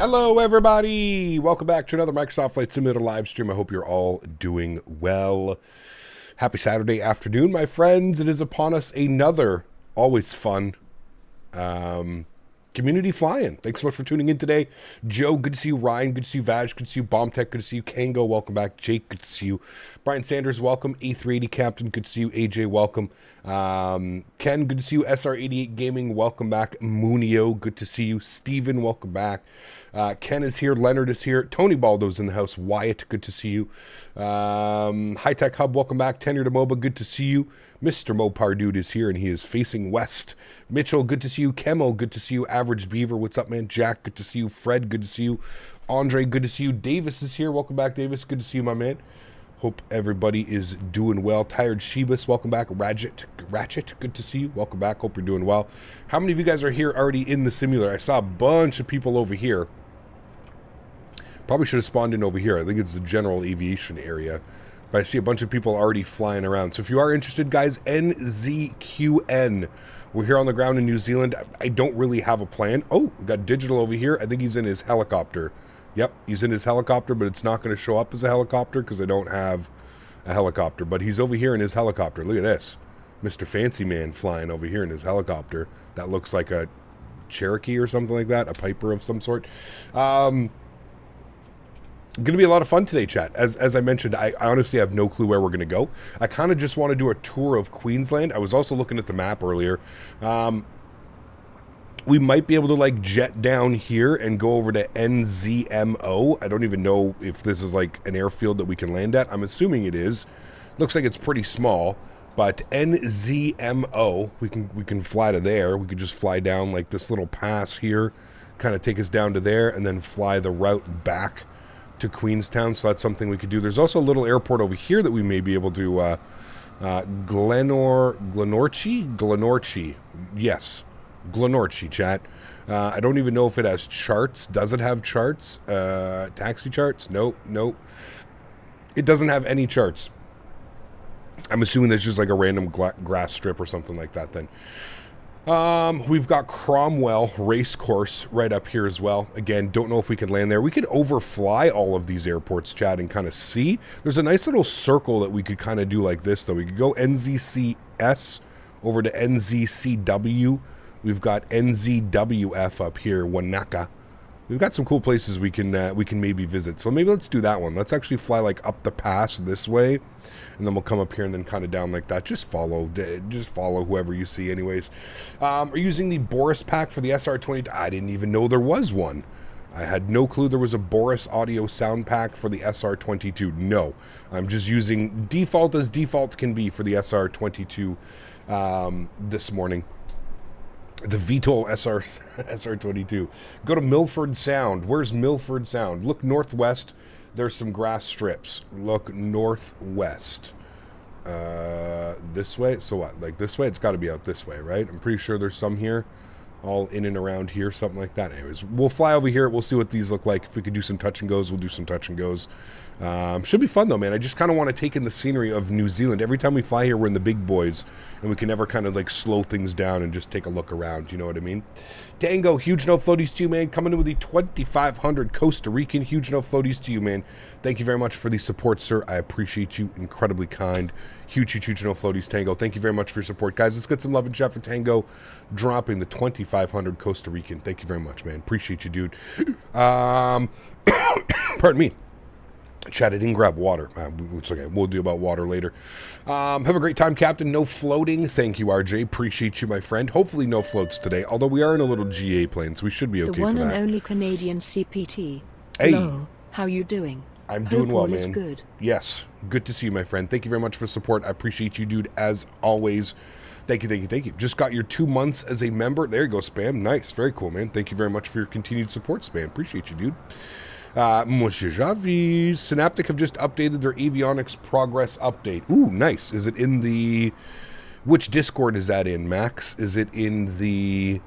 Hello, everybody. Welcome back to another Microsoft Flight Simulator live stream. I hope you're all doing well. Happy Saturday afternoon, my friends. It is upon us another always fun community flying. Thanks so much for tuning in today. Joe, good to see you. Ryan, good to see you. Vaj, good to see you. Bombtech, good to see you. Kango, welcome back. Jake, good to see you. Brian Sanders, welcome. A380 Captain, good to see you. AJ, welcome. Ken, good to see you. SR88 Gaming, welcome back. Munio, good to see you. Steven, welcome back. Ken is here. Leonard is here. AntoniBaldo's in the house. Wyatt, good to see you. High Tech Hub, welcome back. Tenor to MOBA, good to see you. Mr. Mopar Dude is here, and he is facing west. Mitchell, good to see you. Kemo, good to see you. Average Beaver, what's up, man? Jack, good to see you. Fred, good to see you. Andre, good to see you. Davis is here. Welcome back, Davis. Good to see you, my man. Hope everybody is doing well. Tired Shebus, welcome back. Ratchet, good to see you. Welcome back. Hope you're doing well. How many of you guys are here already in the simulator? I saw a bunch of people over here. Probably should have spawned in over here. I think it's the general aviation area. But I see a bunch of people already flying around. So if you are interested, guys, NZQN. We're here on the ground in New Zealand. I don't really have a plan. Oh, we got Digital over here. I think he's in his helicopter. Yep, he's in his helicopter, but it's not going to show up as a helicopter because I don't have a helicopter. But he's over here in his helicopter. Look at this. Mr. Fancy Man flying over here in his helicopter. That looks like a Cherokee or something like that. A Piper of some sort. Going to be a lot of fun today, chat. As I mentioned, I honestly have no clue where we're going to go. I kind of just want to do a tour of Queensland. I was also looking at the map earlier. We might be able to like jet down here and go over to NZMO. I don't even know if this is like an airfield that we can land at. I'm assuming it is. Looks like it's pretty small, but NZMO, we can fly to there. We could just fly down like this little pass here kind of take us down to there, and then fly the route back to Queenstown. So that's something we could do. There's also a little airport over here that we may be able to Glenorchy. Yes, Glenorchy, chat. I don't even know if it has charts. Does it have charts? Taxi charts? Nope. It doesn't have any charts. I'm assuming that's just like a random grass strip or something like that then. We've got Cromwell Racecourse right up here as well. Again, don't know if we could land there. We could overfly all of these airports, chat, and kind of see. There's a nice little circle that we could kind of do like this, though. We could go NZCS over to NZCW. We've got NZWF up here, Wanaka. We've got some cool places we can maybe visit. So maybe let's do that one. Let's actually fly like up the pass this way, and then we'll come up here and then kind of down like that. Just follow whoever you see anyways. We're using the Boris pack for the SR22. I didn't even know there was one. I had no clue there was a Boris audio sound pack for the SR22. No, I'm just using default as default can be for the SR22 this morning. The VTOL SR22. Go to Milford Sound. Where's Milford Sound? Look northwest. There's some grass strips. Look northwest. This way? So what? Like this way? It's got to be out this way, right? I'm pretty sure there's some here. All in and around here. Something like that. Anyways, we'll fly over here. We'll see what these look like. If we could do some touch and goes, we'll do some touch and goes. Should be fun though, man. I just kind of want to take in the scenery of New Zealand. Every time we fly here, we're in the big boys, and we can never kind of like slow things down and just take a look around. You know what I mean? Tango, huge no floaties to you, man. Coming in with the 2,500 Costa Rican. Huge no floaties to you, man. Thank you very much for the support, sir. I appreciate you. Incredibly kind. Huge no floaties, Tango. Thank you very much for your support, guys. Let's get some love and chat for Tango dropping the 2,500 Costa Rican. Thank you very much, man. Appreciate you, dude. Pardon me. Chat, I didn't grab water. It's okay. We'll do about water later. Have a great time, Captain. No floating. Thank you, RJ. Appreciate you, my friend. Hopefully no floats today, although we are in a little GA plane, so we should be okay for that. The one and only Canadian CPT. Hey. Hello. How you doing? I'm doing well, man. Is good. Yes. Good to see you, my friend. Thank you very much for support. I appreciate you, dude, as always. Thank you. Just got your 2 months as a member. There you go, Spam. Nice. Very cool, man. Thank you very much for your continued support, Spam. Appreciate you, dude. Monsieur Javi, Synaptic have just updated their avionics progress update. Ooh, nice. Is it in the... Which Discord is that in, Max? Is it in the...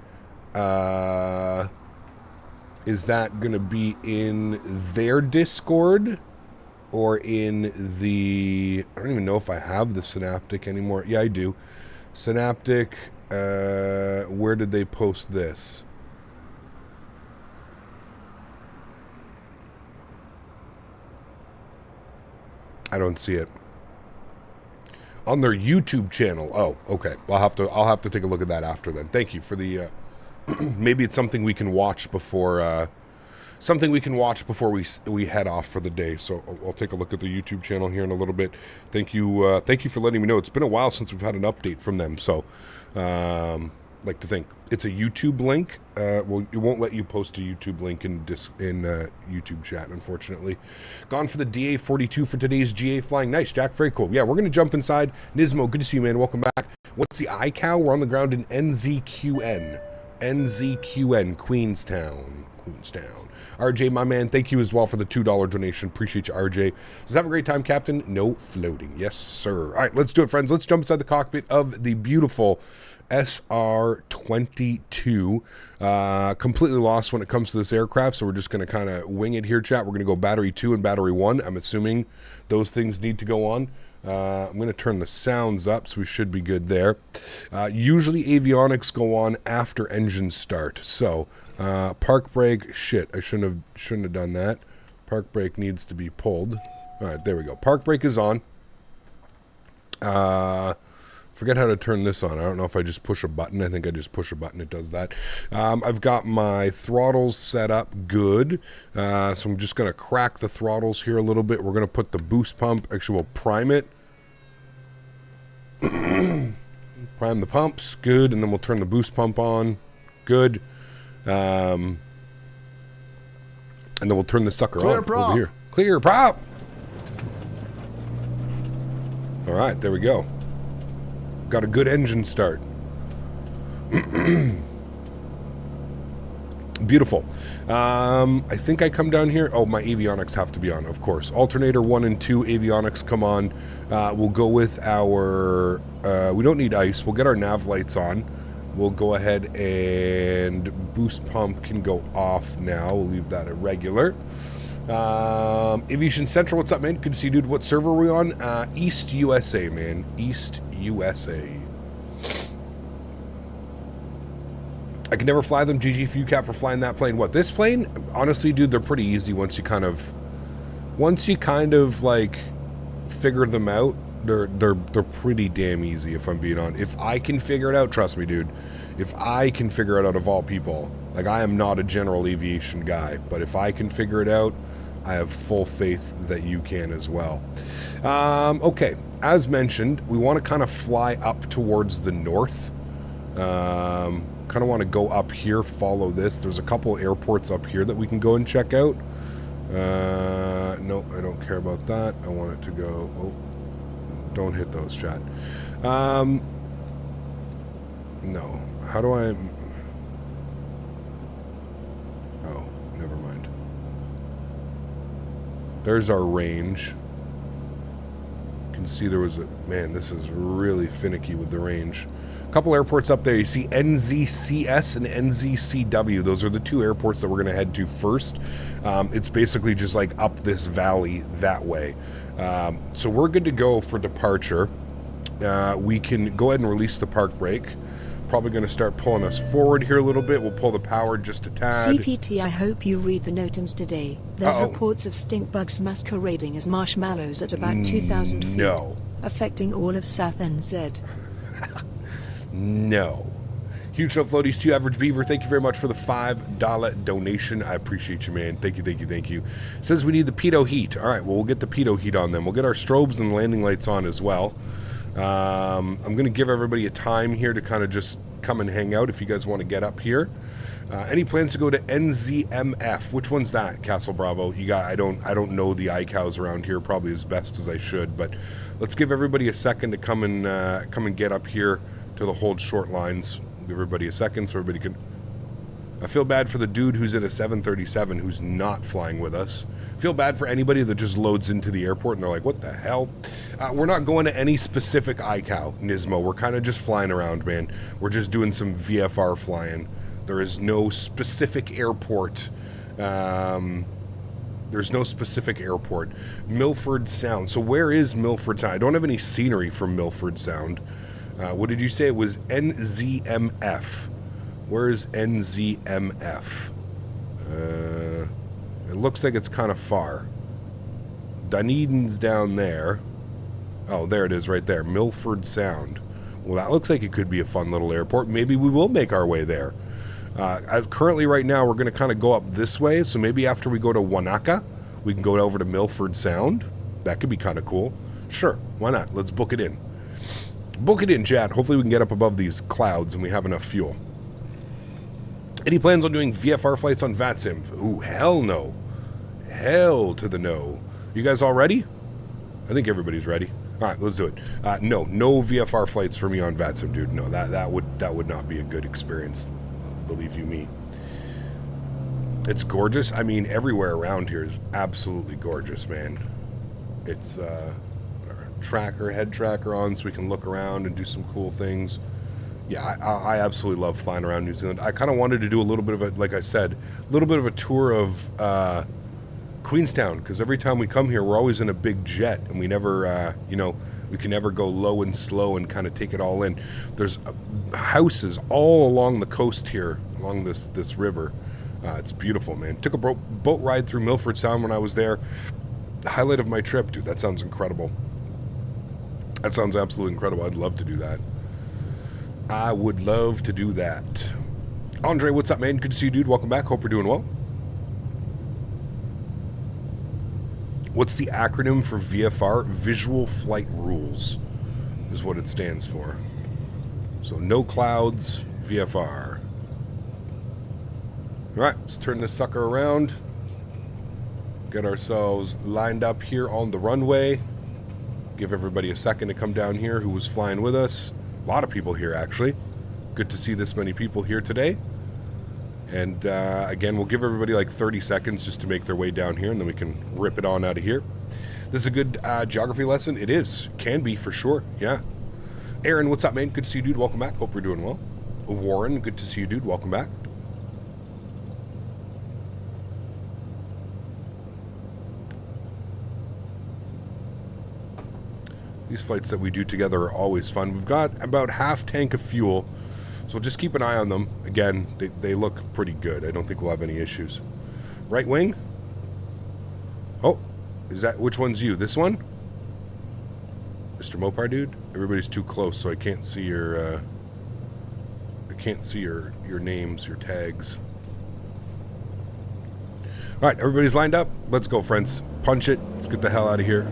Is that going to be in their Discord? Or in the... I don't even know if I have the Synaptic anymore. Yeah, I do. Synaptic, where did they post this? I don't see it on their YouTube channel. Oh, okay. I'll have to take a look at that after then. Thank you for the. Maybe it's something we can watch before. We head off for the day. So I'll take a look at the YouTube channel here in a little bit. Thank you. Thank you for letting me know. It's been a while since we've had an update from them. So, like to think it's a YouTube link. Well, it won't let you post a YouTube link in YouTube chat, unfortunately. Gone for the DA42 for today's GA flying. Nice, Jack. Very cool. Yeah, we're going to jump inside. Nismo, good to see you, man. Welcome back. What's the iCow? We're on the ground in NZQN. Queenstown. RJ, my man, thank you as well for the $2 donation. Appreciate you, RJ. Just have a great time, Captain. No floating. Yes, sir. All right, let's do it, friends. Let's jump inside the cockpit of the beautiful SR22. Completely lost when it comes to this aircraft, so we're just going to kind of wing it here, chat. We're going to go battery 2 and battery 1. I'm assuming those things need to go on. I'm going to turn the sounds up, so we should be good there. Usually avionics go on after engine start. So park brake, shit, I shouldn't have done that. Park brake needs to be pulled. All right, there we go. Park brake is on. Forget how to turn this on. I don't know if I just push a button. I think I just push a button. It does that. I've got my throttles set up good. So I'm just going to crack the throttles here a little bit. We're going to put the boost pump. Actually, we'll prime it. Prime the pumps. Good. And then we'll turn the boost pump on. Good. And then we'll turn the sucker on over here. Clear prop. All right. There we go. Got a good engine start. Beautiful. I think I come down here. Oh, my avionics have to be on, of course. Alternator 1 and 2 avionics come on. We'll go with our... we don't need ice. We'll get our nav lights on. We'll go ahead and boost pump can go off now. We'll leave that at regular. Aviation Central, what's up, man? Good to see you, dude. What server are we on? East USA, man. East USA. I can never fly them. GG for you, Cap, for flying that plane. What, this plane? Honestly, dude, they're pretty easy once you kind of like figure them out. They're pretty damn easy, if I'm being honest. If I can figure it out, trust me, dude. If I can figure it out, of all people, like, I am not a general aviation guy, but if I can figure it out, I have full faith that you can as well. Okay, as mentioned, we want to kind of fly up towards the north. Kind of want to go up here, follow this. There's a couple airports up here that we can go and check out. No, I don't care about that. I want it to go... Oh, don't hit those, chat. No. How do I... Oh, never mind. There's our range. You can see there was a... Man, this is really finicky with the range. Couple airports up there. You see NZCS and NZCW. Those are the two airports that we're going to head to first. It's basically just like up this valley that way. So we're good to go for departure. We can go ahead and release the park brake. Probably going to start pulling us forward here a little bit. We'll pull the power just a tad. CPT, I hope you read the notams today. There's reports of stink bugs masquerading as marshmallows at about 2,000 feet. No. Affecting all of South NZ. No. Huge show, Floaties 2 Average Beaver. Thank you very much for the $5 donation. I appreciate you, man. Thank you, thank you, thank you. Says we need the pitot heat. All right, well, we'll get the pitot heat on them. We'll get our strobes and landing lights on as well. I'm going to give everybody a time here to kind of just come and hang out if you guys want to get up here. Any plans to go to NZMF? Which one's that, Castle Bravo? You got? I don't know the iCows around here probably as best as I should, but let's give everybody a second to come and get up here to the hold short lines. Give everybody a second so everybody can... I feel bad for the dude who's in a 737 who's not flying with us. I feel bad for anybody that just loads into the airport and they're like, what the hell? We're not going to any specific iCow, Nismo. We're kind of just flying around, man. We're just doing some VFR flying. There is no specific airport. There's no specific airport. Milford Sound. So where is Milford Sound? I don't have any scenery from Milford Sound. What did you say? It was NZMF. Where's NZMF? It looks like it's kind of far. Dunedin's down there. Oh, there it is right there. Milford Sound. Well, that looks like it could be a fun little airport. Maybe we will make our way there. Currently, right now, we're going to kind of go up this way. So maybe after we go to Wanaka, we can go over to Milford Sound. That could be kind of cool. Sure, why not? Let's book it in. Book it in, chat. Hopefully we can get up above these clouds and we have enough fuel. Any plans on doing VFR flights on VATSIM? Ooh, hell no. Hell to the no. You guys all ready? I think everybody's ready. All right, let's do it. No VFR flights for me on VATSIM, dude. No, that would not be a good experience. Believe you me. It's gorgeous. I mean, everywhere around here is absolutely gorgeous, man. It's head tracker on so we can look around and do some cool things. Yeah, I absolutely love flying around New Zealand. I kind of wanted to do a little bit of a, like I said, a little bit of a tour of Queenstown, because every time we come here, we're always in a big jet, and we never, we can never go low and slow and kind of take it all in. There's houses all along the coast here, along this river. It's beautiful, man. Took a boat ride through Milford Sound when I was there. The highlight of my trip, dude. That sounds incredible. That sounds absolutely incredible. I'd love to do that. I would love to do that. Andre, what's up, man? Good to see you, dude. Welcome back. Hope you're doing well. What's the acronym for VFR? Visual Flight Rules is what it stands for. So no clouds, VFR. All right, let's turn this sucker around. Get ourselves lined up here on the runway. Give everybody a second to come down here who was flying with us. A lot of people here, actually. Good to see this many people here today. And again, we'll give everybody like 30 seconds just to make their way down here, and then we can rip it on out of here. This is a good geography lesson. It is. Can be, for sure. Yeah. Erin, what's up, man? Good to see you, dude. Welcome back. Hope you're doing well. Warren, good to see you, dude. Welcome back. These flights that we do together are always fun. We've got about half tank of fuel, so just keep an eye on them. Again, they look pretty good. I don't think we'll have any issues. Right wing? Oh, is that, which one's you? This one? Mr. Mopar dude? Everybody's too close, so I can't see your, your names, your tags. All right, everybody's lined up. Let's go, friends. Punch it. Let's get the hell out of here.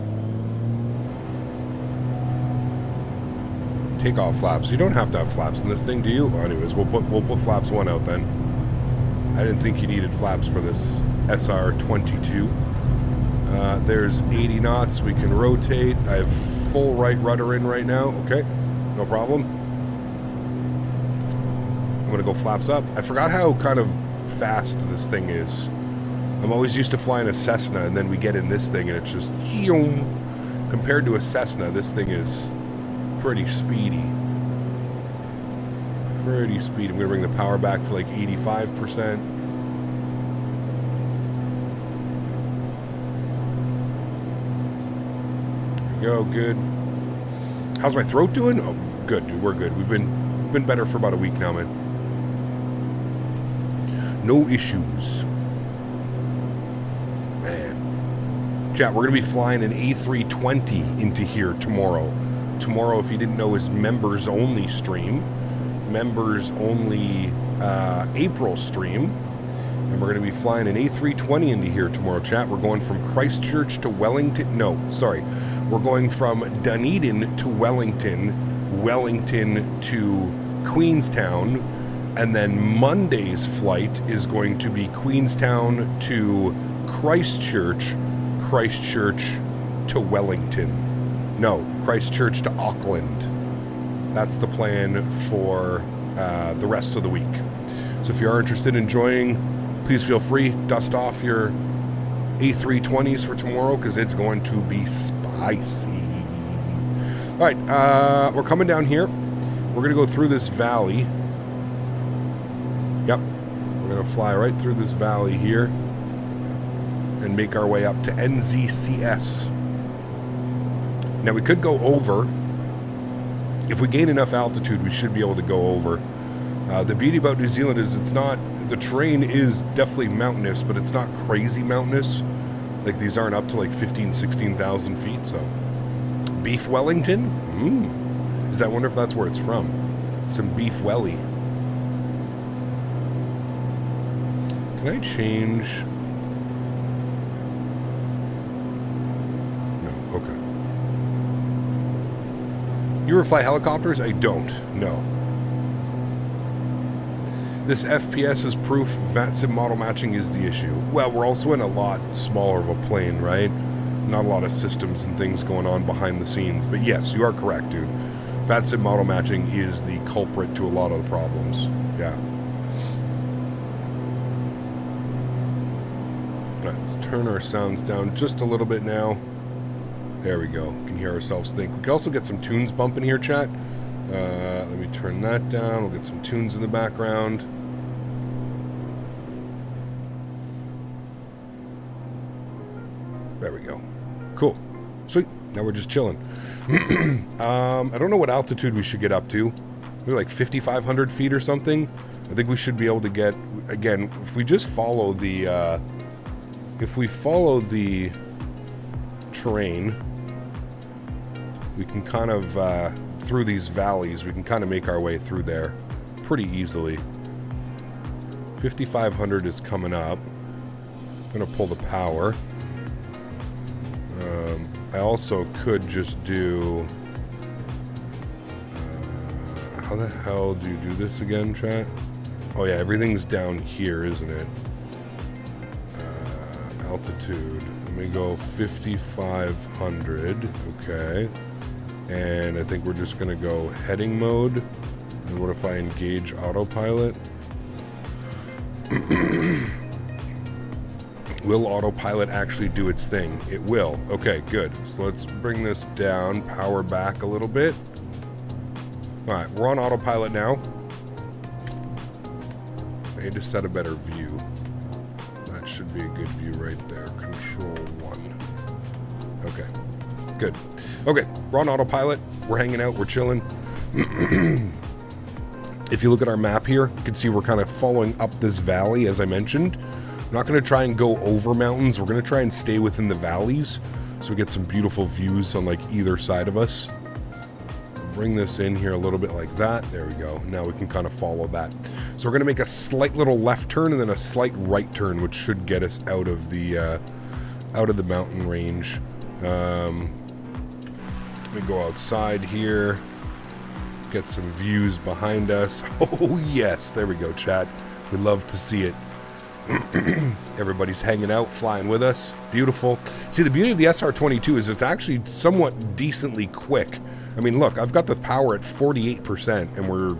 Take off flaps. You don't have to have flaps in this thing, do you? Well, anyways, we'll put flaps 1 out then. I didn't think you needed flaps for this SR22. There's 80 knots. We can rotate. I have full right rudder in right now. Okay, no problem. I'm gonna go flaps up. I forgot how kind of fast this thing is. I'm always used to flying a Cessna, and then we get in this thing and it's just compared to a Cessna, this thing is pretty speedy. Pretty speedy. I'm gonna bring the power back to like 85%. Go, good. How's my throat doing? Oh, good, dude. We're good. We've been better for about a week now, man. No issues. Man. Chat, we're gonna be flying an A320 into here tomorrow. Tomorrow, if you didn't know, is members only stream. Members only April stream. And we're gonna be flying an A320 into here tomorrow, chat. We're going from Christchurch to Wellington. No, sorry. We're going from Dunedin to Wellington, Wellington to Queenstown, and then Monday's flight is going to be Queenstown to Christchurch, Christchurch to Wellington. No, Christchurch to Auckland. That's the plan for the rest of the week. So if you are interested in joining, please feel free, dust off your A320s for tomorrow, because it's going to be spicy. All right, we're coming down here. We're going to go through this valley. Yep, we're going to fly right through this valley here and make our way up to NZCS. Now, we could go over. If we gain enough altitude, we should be able to go over. The beauty about New Zealand is it's not, the terrain is definitely mountainous, but it's not crazy mountainous. Like, these aren't up to like 15,000, 16,000 feet, so. Beef Wellington? Is that, I wonder if that's where it's from. Some beef welly. Can I change? No, okay. You ever fly helicopters? I don't, no. This FPS is proof VATSIM model matching is the issue. Well, we're also in a lot smaller of a plane, right? Not a lot of systems and things going on behind the scenes. But yes, you are correct, dude. VATSIM model matching is the culprit to a lot of the problems. Yeah. Let's turn our sounds down just a little bit now. There we go. We can hear ourselves think. We can also get some tunes bumping here, chat. Let me turn that down. We'll get some tunes in the background. There we go. Cool. Sweet. Now we're just chilling. I don't know what altitude we should get up to. Maybe like 5,500 feet or something. I think we should be able to get, again, if we just follow the, terrain, we can kind of, through these valleys, we can kind of make our way through there pretty easily. 5,500 is coming up. I'm going to pull the power. I also could just do... how the hell do you do this again, chat? Oh yeah, everything's down here, isn't it? Altitude. Let me go 5,500. Okay. And I think we're just going to go heading mode. And what if I engage autopilot? Will autopilot actually do its thing? It will. Okay, good. So let's bring this down, power back a little bit. All right, we're on autopilot now. I need to set a better view. That should be a good view right there. Control 1. Okay, good. Okay, we're on autopilot. We're hanging out. We're chilling. If you look at our map here, you can see we're kind of following up this valley, as I mentioned. We're not going to try and go over mountains. We're going to try and stay within the valleys so we get some beautiful views on like either side of us. Bring this in here a little bit like that. There we go. Now we can kind of follow that. So we're going to make a slight little left turn and then a slight right turn, which should get us out of the mountain range. Let me go outside here. Get some views behind us. Oh yes, there we go, chat. We love to see it. Everybody's hanging out, flying with us. Beautiful. See, the beauty of the SR22 is it's actually somewhat decently quick. I mean, look, I've got the power at 48%, and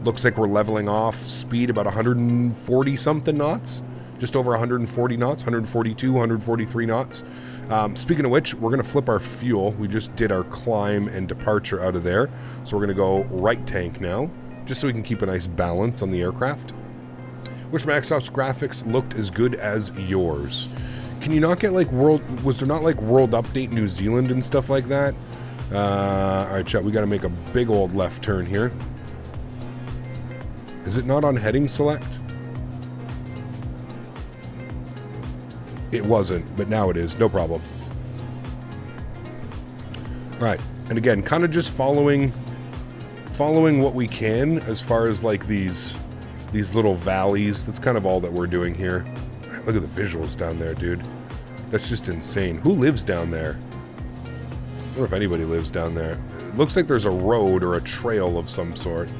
looks like we're leveling off speed about 140 something knots. Just over 140 knots, 142, 143 knots. Speaking of which, we're going to flip our fuel. We just did our climb and departure out of there. So we're going to go right tank now, just so we can keep a nice balance on the aircraft. Wish Microsoft's graphics looked as good as yours. Can you not get like was there not like World Update New Zealand and stuff like that? Alright, chat, we got to make a big old left turn here. Is it not on heading select? It wasn't, but now it is. No problem. Alright, and again, kind of just following what we can as far as like these little valleys. That's kind of all that we're doing here. Look at the visuals down there, dude. That's just insane. Who lives down there? I wonder if anybody lives down there. It looks like there's a road or a trail of some sort.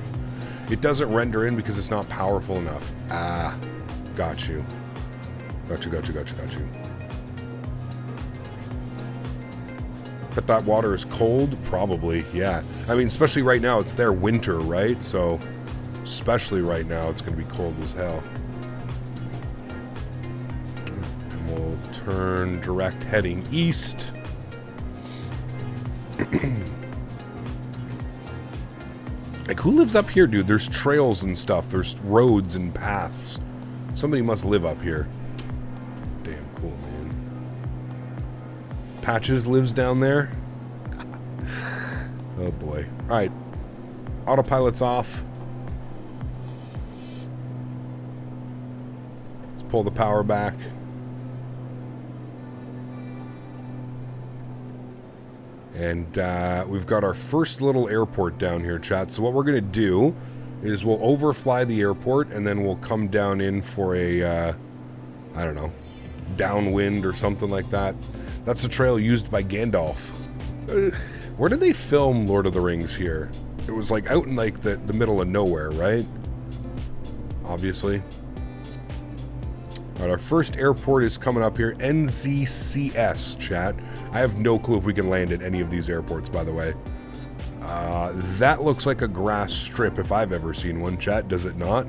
It doesn't render in because it's not powerful enough. Ah, got you. Got you. But that water is cold? Probably, yeah. I mean, especially right now, it's their winter, right? So, especially right now, it's going to be cold as hell. And we'll turn direct heading east. Like, who lives up here, dude? There's trails and stuff. There's roads and paths. Somebody must live up here. Damn cool, man. Patches lives down there. Oh, boy. All right. Autopilot's off. Let's pull the power back. And we've got our first little airport down here, chat. So what we're going to do is we'll overfly the airport, and then we'll come down in for a, I don't know, downwind or something like that. That's the trail used by Gandalf. Where did they film Lord of the Rings here? It was like out in like the middle of nowhere, right? Obviously. All right, our first airport is coming up here. NZCS, chat. I have no clue if we can land at any of these airports, by the way. That looks like a grass strip if I've ever seen one, chat. Does it not?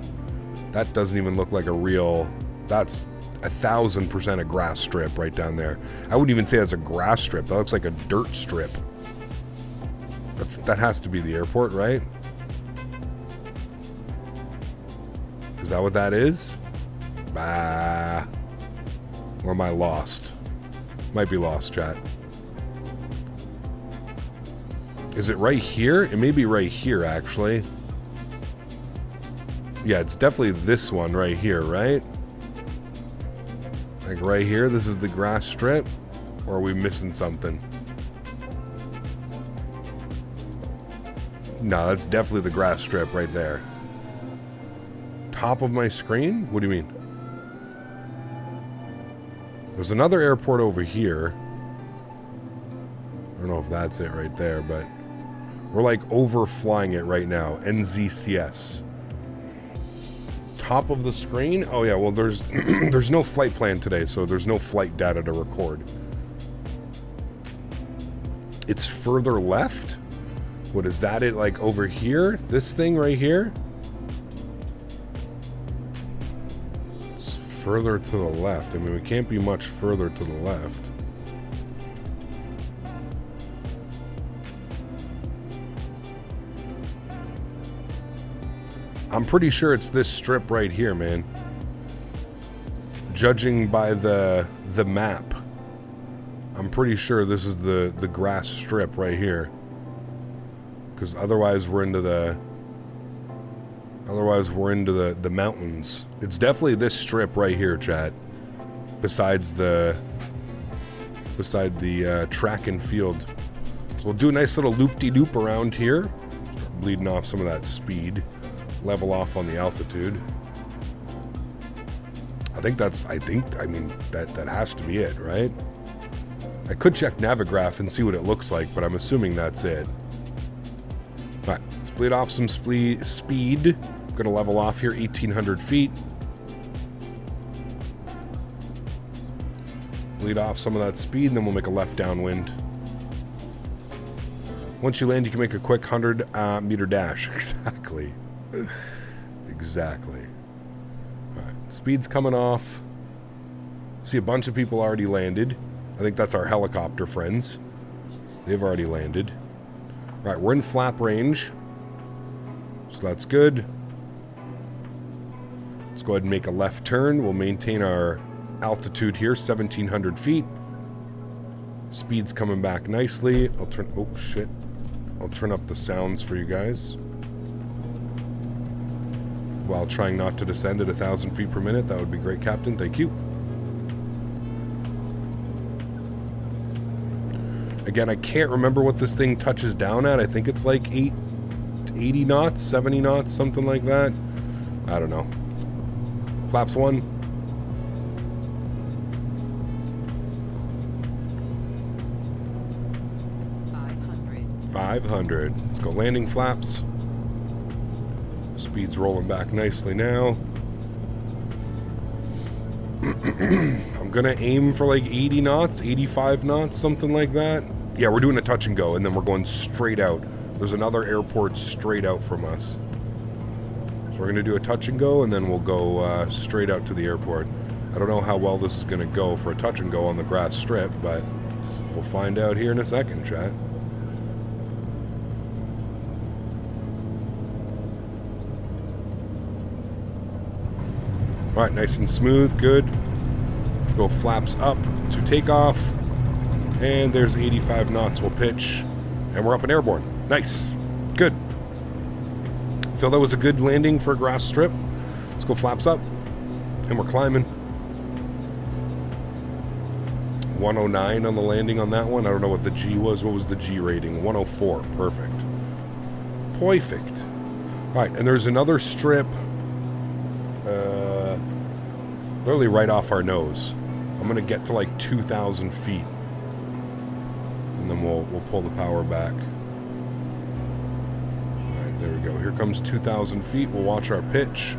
That doesn't even look like a real... That's 1,000% a grass strip right down there. I wouldn't even say that's a grass strip. That looks like a dirt strip. That has to be the airport, right? Is that what that is? Bah. Or am I lost? Might be lost, chat. Is it right here? It may be right here, actually. Yeah, it's definitely this one right here, right? Like right here, this is the grass strip? Or are we missing something? No, that's definitely the grass strip right there. Top of my screen? What do you mean? There's another airport over here. I don't know if that's it right there, but we're like overflying it right now. NZCS. Top of the screen? Oh yeah, well there's there's no flight plan today, so there's no flight data to record. It's further left? What is that? It like over here? This thing right here? Further to the left. I mean, we can't be much further to the left. I'm pretty sure it's this strip right here, man. Judging by the map, I'm pretty sure this is the grass strip right here. Because otherwise we're into the mountains. It's definitely this strip right here, chat. Beside the track and field. So we'll do a nice little loop-de-loop around here. Start bleeding off some of that speed. Level off on the altitude. I mean, that has to be it, right? I could check Navigraph and see what it looks like, but I'm assuming that's it. Alright, let's bleed off some speed. Gonna level off here, 1,800 feet. Bleed off some of that speed, and then we'll make a left downwind. Once you land, you can make a quick 100-meter dash. Exactly. Exactly. Alright, speed's coming off. See a bunch of people already landed. I think that's our helicopter friends. They've already landed. Alright, we're in flap range. So that's good. Let's go ahead and make a left turn. We'll maintain our altitude here, 1,700 feet. Speed's coming back nicely. I'll turn... Oh, shit. I'll turn up the sounds for you guys. While trying not to descend at 1,000 feet per minute. That would be great, Captain. Thank you. Again, I can't remember what this thing touches down at. I think it's like 80 knots, 70 knots, something like that. I don't know. Flaps 1. 500. Let's go landing flaps. Speed's rolling back nicely now. I'm gonna aim for like 80 knots, 85 knots, something like that. Yeah, we're doing a touch and go, and then we're going straight out. There's another airport straight out from us. So we're gonna do a touch and go, and then we'll go straight out to the airport. I don't know how well this is gonna go for a touch and go on the grass strip, but we'll find out here in a second, chat. Alright, nice and smooth, good. Let's go flaps up to takeoff. And there's 85 knots, we'll pitch. And we're up and airborne. Nice. Good. Feel that was a good landing for a grass strip. Let's go flaps up. And we're climbing. 109 on the landing on that one. I don't know what the G was. What was the G rating? 104. Perfect. Perfect. Alright, and there's another strip literally right off our nose. I'm gonna get to like 2,000 feet, and then we'll pull the power back. All right, there we go. Here comes 2,000 feet. We'll watch our pitch.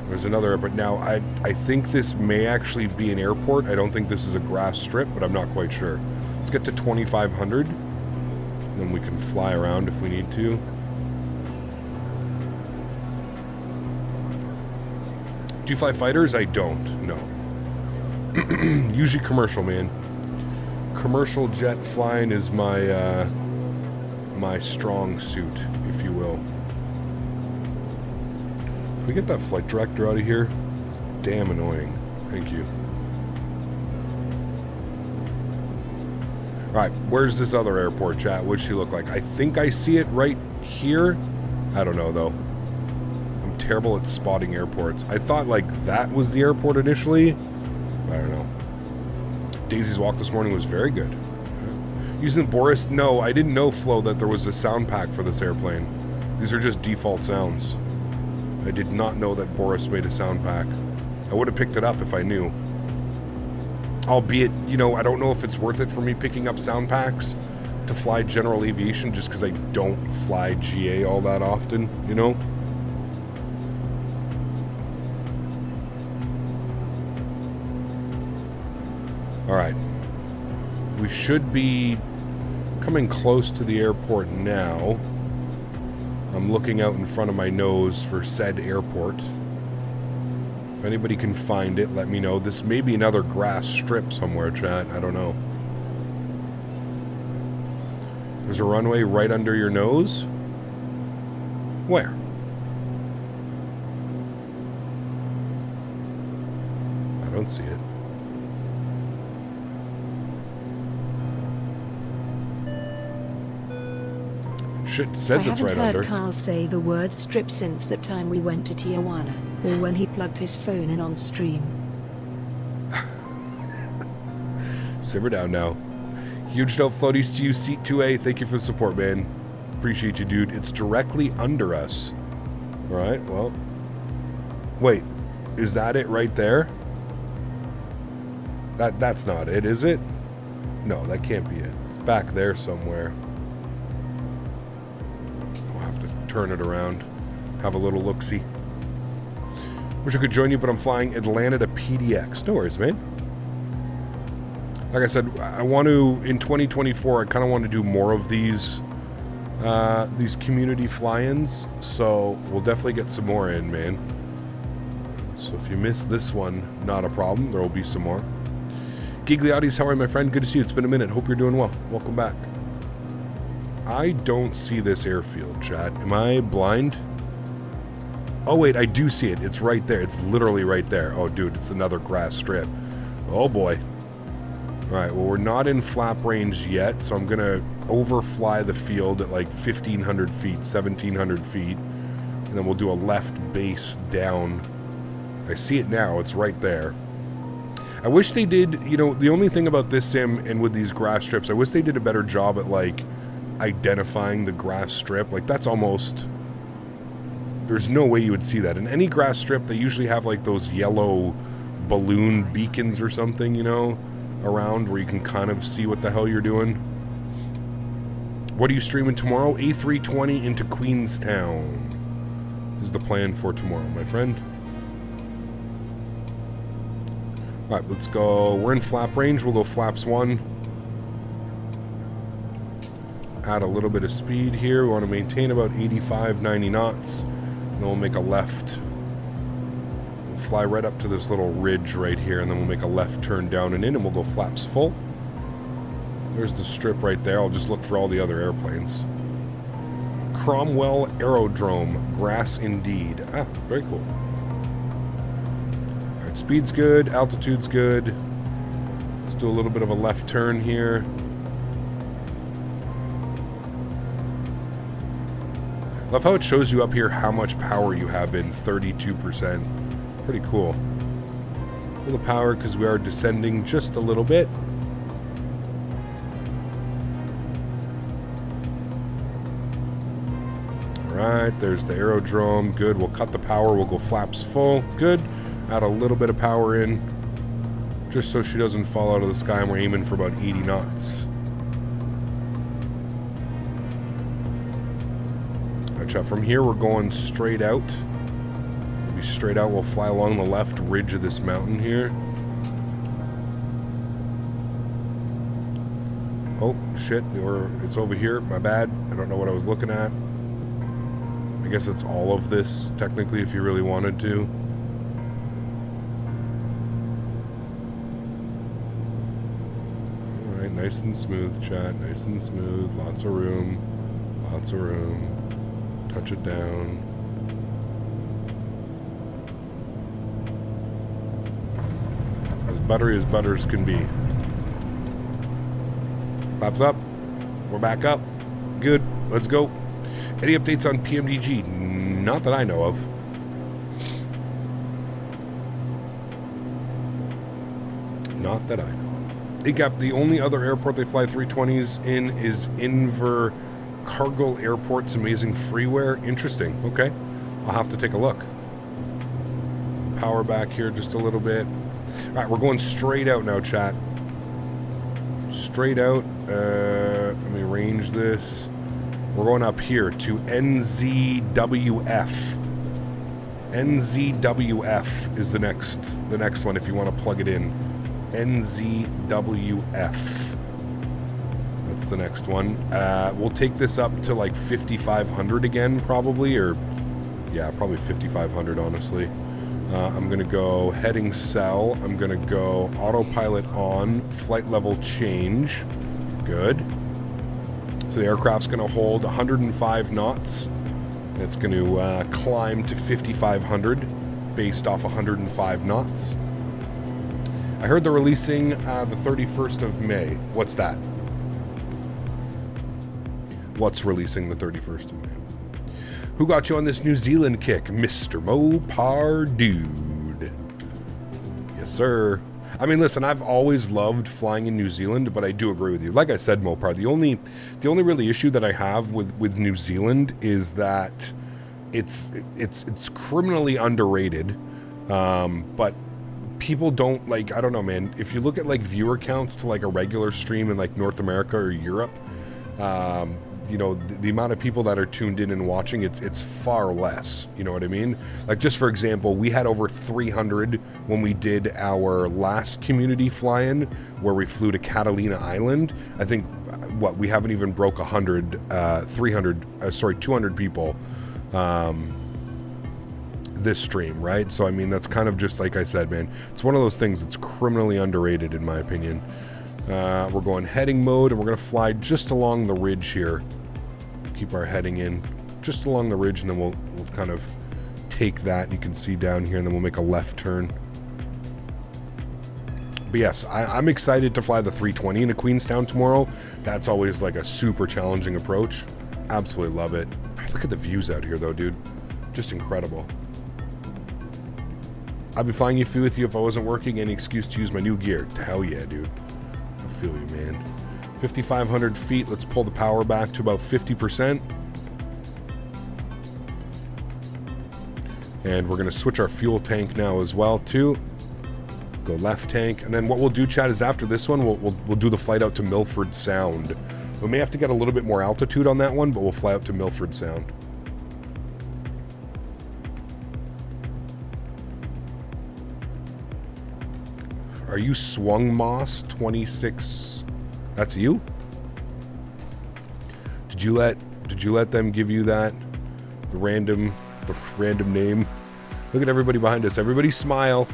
There's another, but now I think this may actually be an airport. I don't think this is a grass strip, but I'm not quite sure. Let's get to 2,500, and then we can fly around if we need to. Do you fly fighters? I don't, no. Usually commercial, man. Commercial jet flying is my my strong suit, if you will. Can we get that flight director out of here? It's damn annoying. Thank you. Alright, where's this other airport, chat? What'd she look like? I think I see it right here. I don't know, though. Terrible at spotting airports. I thought like that was the airport initially. I don't know. Daisy's walk this morning was very good. Using Boris, no, I didn't know, Flo, that there was a sound pack for this airplane. These are just default sounds. I did not know that Boris made a sound pack. I would have picked it up if I knew. Albeit, you know, I don't know if it's worth it for me picking up sound packs to fly general aviation just because I don't fly GA all that often, you know? Alright, we should be coming close to the airport now. I'm looking out in front of my nose for said airport. If anybody can find it, let me know. This may be another grass strip somewhere, chat. I don't know. There's a runway right under your nose? Where? I don't see it. Shit says it's right under. I haven't heard Karl say the word strip since that time we went to Tijuana, or when he plugged his phone in on stream. Simmer down now. Huge dope floaties to you, Seat 2A. Thank you for the support, man. Appreciate you, dude. It's directly under us. Alright, well. Wait, is that it right there? That's not it, is it? No, that can't be it. It's back there somewhere. We'll have to turn it around. Have a little look-see. Wish I could join you, but I'm flying Atlanta to PDX. No worries, man. Like I said, I want to, in 2024, I kind of want to do more of these community fly-ins, so we'll definitely get some more in, man. So if you missed this one, not a problem. There will be some more. Gigliotti's, how are you, my friend? Good to see you. It's been a minute. Hope you're doing well. Welcome back. I don't see this airfield, chat. Am I blind? Oh, wait, I do see it. It's right there. It's literally right there. Oh, dude, it's another grass strip. Oh, boy. All right, well, we're not in flap range yet, so I'm going to overfly the field at like 1,500 feet, 1,700 feet, and then we'll do a left base down. I see it now. It's right there. I wish they did, you know, the only thing about this sim and with these grass strips, I wish they did a better job at, like, identifying the grass strip. Like, that's almost... There's no way you would see that. In any grass strip, they usually have, like, those yellow balloon beacons or something, you know, around where you can kind of see what the hell you're doing. What are you streaming tomorrow? A320 into Queenstown is the plan for tomorrow, my friend. Alright, let's go. We're in flap range. We'll go flaps 1. Add a little bit of speed here. We want to maintain about 85, 90 knots. And then we'll make a left. We'll fly right up to this little ridge right here, and then we'll make a left turn down and in, and we'll go flaps full. There's the strip right there. I'll just look for all the other airplanes. Cromwell Aerodrome. Grass indeed. Ah, very cool. Alright, speed's good. Altitude's good. Let's do a little bit of a left turn here. Love how it shows you up here how much power you have in. 32%. Pretty cool. Pull the power because we are descending just a little bit. Alright, there's the aerodrome. Good. We'll cut the power. We'll go flaps full. Good. Add a little bit of power in. Just so she doesn't fall out of the sky, and we're aiming for about 80 knots. From here, we're going straight out. We'll be straight out. We'll fly along the left ridge of this mountain here. Oh, shit. It's over here. My bad. I don't know what I was looking at. I guess it's all of this, technically, if you really wanted to. Alright, nice and smooth, chat. Nice and smooth. Lots of room. Lots of room. Touch it down. As buttery as butters can be. Flaps up. We're back up. Good. Let's go. Any updates on PMDG? Not that I know of. Not that I know of. ACAP, the only other airport they fly 320s in is Inver Cargill Airport's amazing freeware. Interesting. Okay. I'll have to take a look. Power back here just a little bit. Alright, we're going straight out now, chat. Straight out. Let me arrange this. We're going up here to NZWF. NZWF is the next one if you want to plug it in. NZWF. That's the next one. We'll take this up to like 5,500 again, probably, or yeah, probably 5,500, honestly. I'm going to go heading cell. I'm going to go autopilot on, flight level change. Good. So the aircraft's going to hold 105 knots. It's going to climb to 5,500 based off 105 knots. I heard they're releasing the 31st of May. What's that? What's releasing the 31st of May? Who got you on this New Zealand kick? Mr. Mopar Dude. Yes, sir. I mean, listen, I've always loved flying in New Zealand, but I do agree with you. Like I said, Mopar, the only really issue that I have with New Zealand is that it's criminally underrated. But people don't, like, I don't know, man. If you look at like viewer counts to like a regular stream in like North America or Europe, you know, the amount of people that are tuned in and watching, it's far less. You know what I mean? Like, just for example, we had over 300 when we did our last community fly-in, where we flew to Catalina Island. I think, we haven't even broke 200 people this stream, right? So, I mean, that's kind of just, like I said, man, it's one of those things that's criminally underrated, in my opinion. We're going heading mode, and we're going to fly just along the ridge here. Keep our heading in just along the ridge, and then we'll kind of take that. You can see down here, and then we'll make a left turn. But yes, I'm excited to fly the 320 into Queenstown tomorrow. That's always like a super challenging approach. Absolutely love it. Look at the views out here, though, dude. Just incredible. I'd be flying UFO with you if I wasn't working. Any excuse to use my new gear. Hell yeah, dude. I feel you, man. 5,500 feet. Let's pull the power back to about 50%. And we're going to switch our fuel tank now as well, too. Go left tank. And then what we'll do, Chad, is after this one, we'll do the flight out to Milford Sound. We may have to get a little bit more altitude on that one, but we'll fly out to Milford Sound. Are you Swung Moss 26? That's you? Did you let them give you that? The random name? Look at everybody behind us. Everybody smile.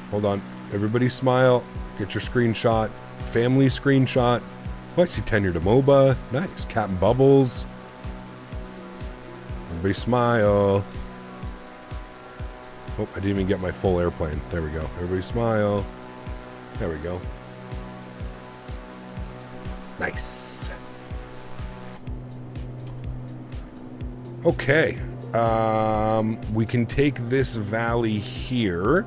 Hold on. Everybody smile. Get your screenshot. Family screenshot. Oh, I see Tenure to MOBA. Nice. Captain Bubbles. Everybody smile. Oh, I didn't even get my full airplane. There we go. Everybody smile. There we go. Nice. Okay. We can take this valley here.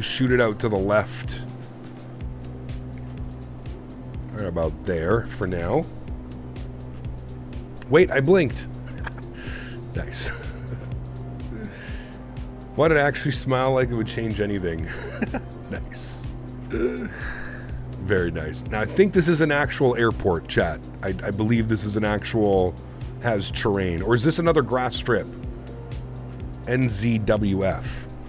Shoot it out to the left. Right about there for now. Wait, I blinked. Nice. Why did it actually smile like it would change anything? Nice. Very nice. Now, I think this is an actual airport, chat. I believe this is an actual, has terrain. Or is this another grass strip? NZWF.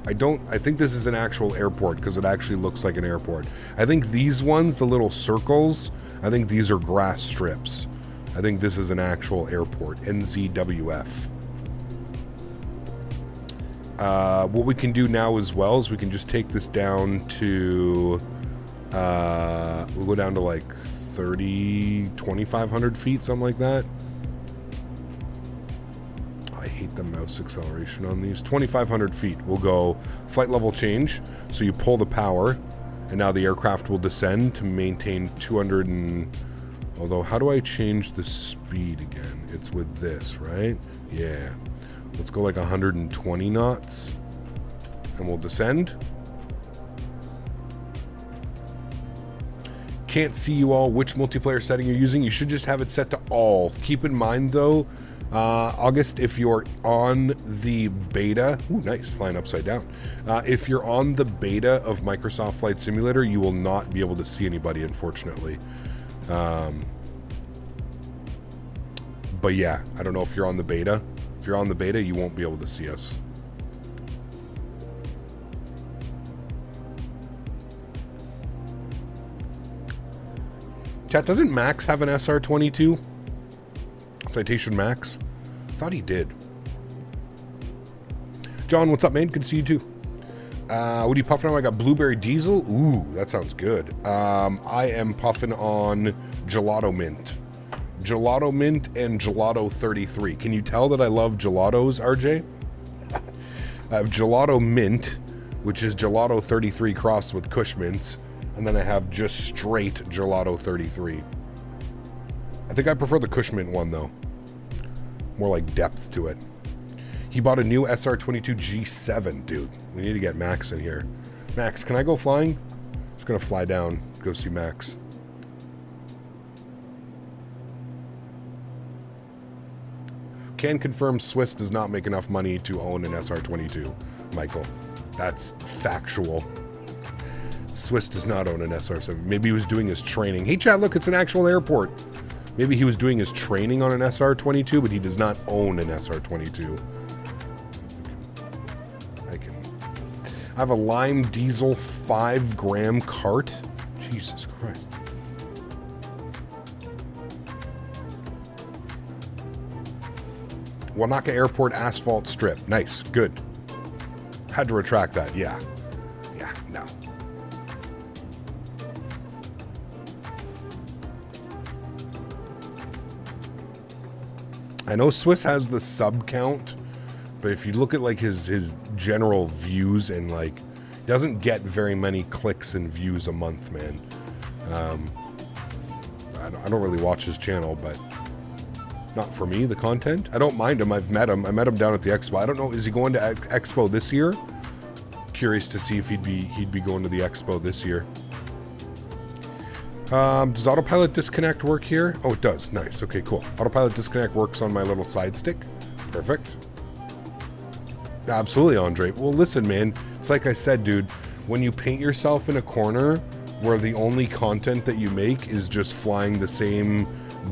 I think this is an actual airport because it actually looks like an airport. I think these ones, the little circles, I think these are grass strips. I think this is an actual airport. NZWF. What we can do now as well is we can just take this down to, we'll go down to like 2,500 feet, something like that. I hate the mouse acceleration on these. 2,500 feet. We'll go flight level change. So you pull the power, and now the aircraft will descend to maintain 200 and... Although, how do I change the speed again? It's with this, right? Yeah. Let's go like 120 knots. And we'll descend. Can't see you all which multiplayer setting you're using. You should just have it set to all. Keep in mind, though, August, if you're on the beta... Ooh, nice. Flying upside down. If you're on the beta of Microsoft Flight Simulator, you will not be able to see anybody, unfortunately. But yeah, I don't know if you're on the beta. If you're on the beta, you won't be able to see us. Chat, doesn't Max have an SR22? Citation Max? I thought he did. John, what's up, man? Good to see you too. What are you puffing on? I got blueberry diesel. Ooh, that sounds good. I am puffing on gelato mint. Gelato mint and gelato 33. Can you tell that I love gelatos, RJ? I have gelato mint, which is gelato 33 crossed with Kush mints, and then I have just straight gelato 33. I think I prefer the Kush mint one though. More like depth to it. He bought a new SR22 G7, dude. We need to get Max in here. Max, can I go flying? I'm just gonna fly down, go see Max. Can confirm Swiss does not make enough money to own an SR22, Michael. That's factual. Swiss does not own an SR7. Maybe he was doing his training. Hey, chat, look, it's an actual airport. Maybe he was doing his training on an SR22, but he does not own an SR22. I have a lime diesel 5-gram cart. Jesus Christ. Wanaka Airport asphalt strip. Nice. Good. Had to retract that. Yeah. Yeah, no. I know Swiss has the sub count, but if you look at like his general views and like, he doesn't get very many clicks and views a month, man. I don't really watch his channel, but not for me, the content. I don't mind him. I've met him. I met him down at the expo. I don't know. Is he going to expo this year? Curious to see if he'd be going to the expo this year. Does autopilot disconnect work here? Oh, it does. Nice. Okay, cool. Autopilot disconnect works on my little side stick. Perfect. Absolutely, Andre. Well, listen, man. It's like I said, dude. When you paint yourself in a corner where the only content that you make is just flying the same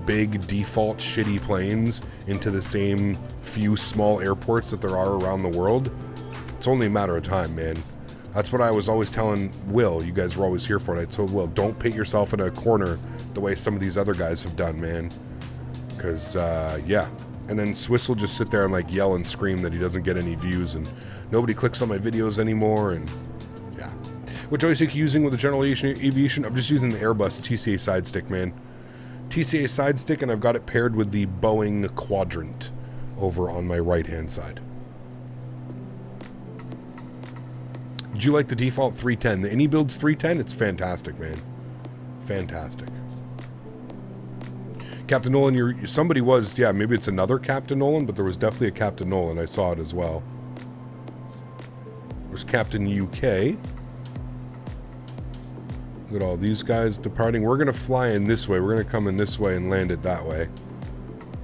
big default shitty planes into the same few small airports that there are around the world, it's only a matter of time, man. That's what I was always telling Will. You guys were always here for it. I told Will, don't paint yourself in a corner the way some of these other guys have done, man. Because, yeah. And then Swiss will just sit there and like yell and scream that he doesn't get any views and nobody clicks on my videos anymore, and yeah. What joystick are you using with the general aviation? I'm just using the Airbus TCA side stick, man. TCA side stick, and I've got it paired with the Boeing Quadrant over on my right hand side. Did you like the default 310? The AnyBuilds 310? It's fantastic, man. Fantastic. Captain Nolan, somebody was, yeah, maybe it's another Captain Nolan, but there was definitely a Captain Nolan. I saw it as well. There's Captain UK. Look at all these guys departing. We're going to fly in this way. We're going to come in this way and land it that way.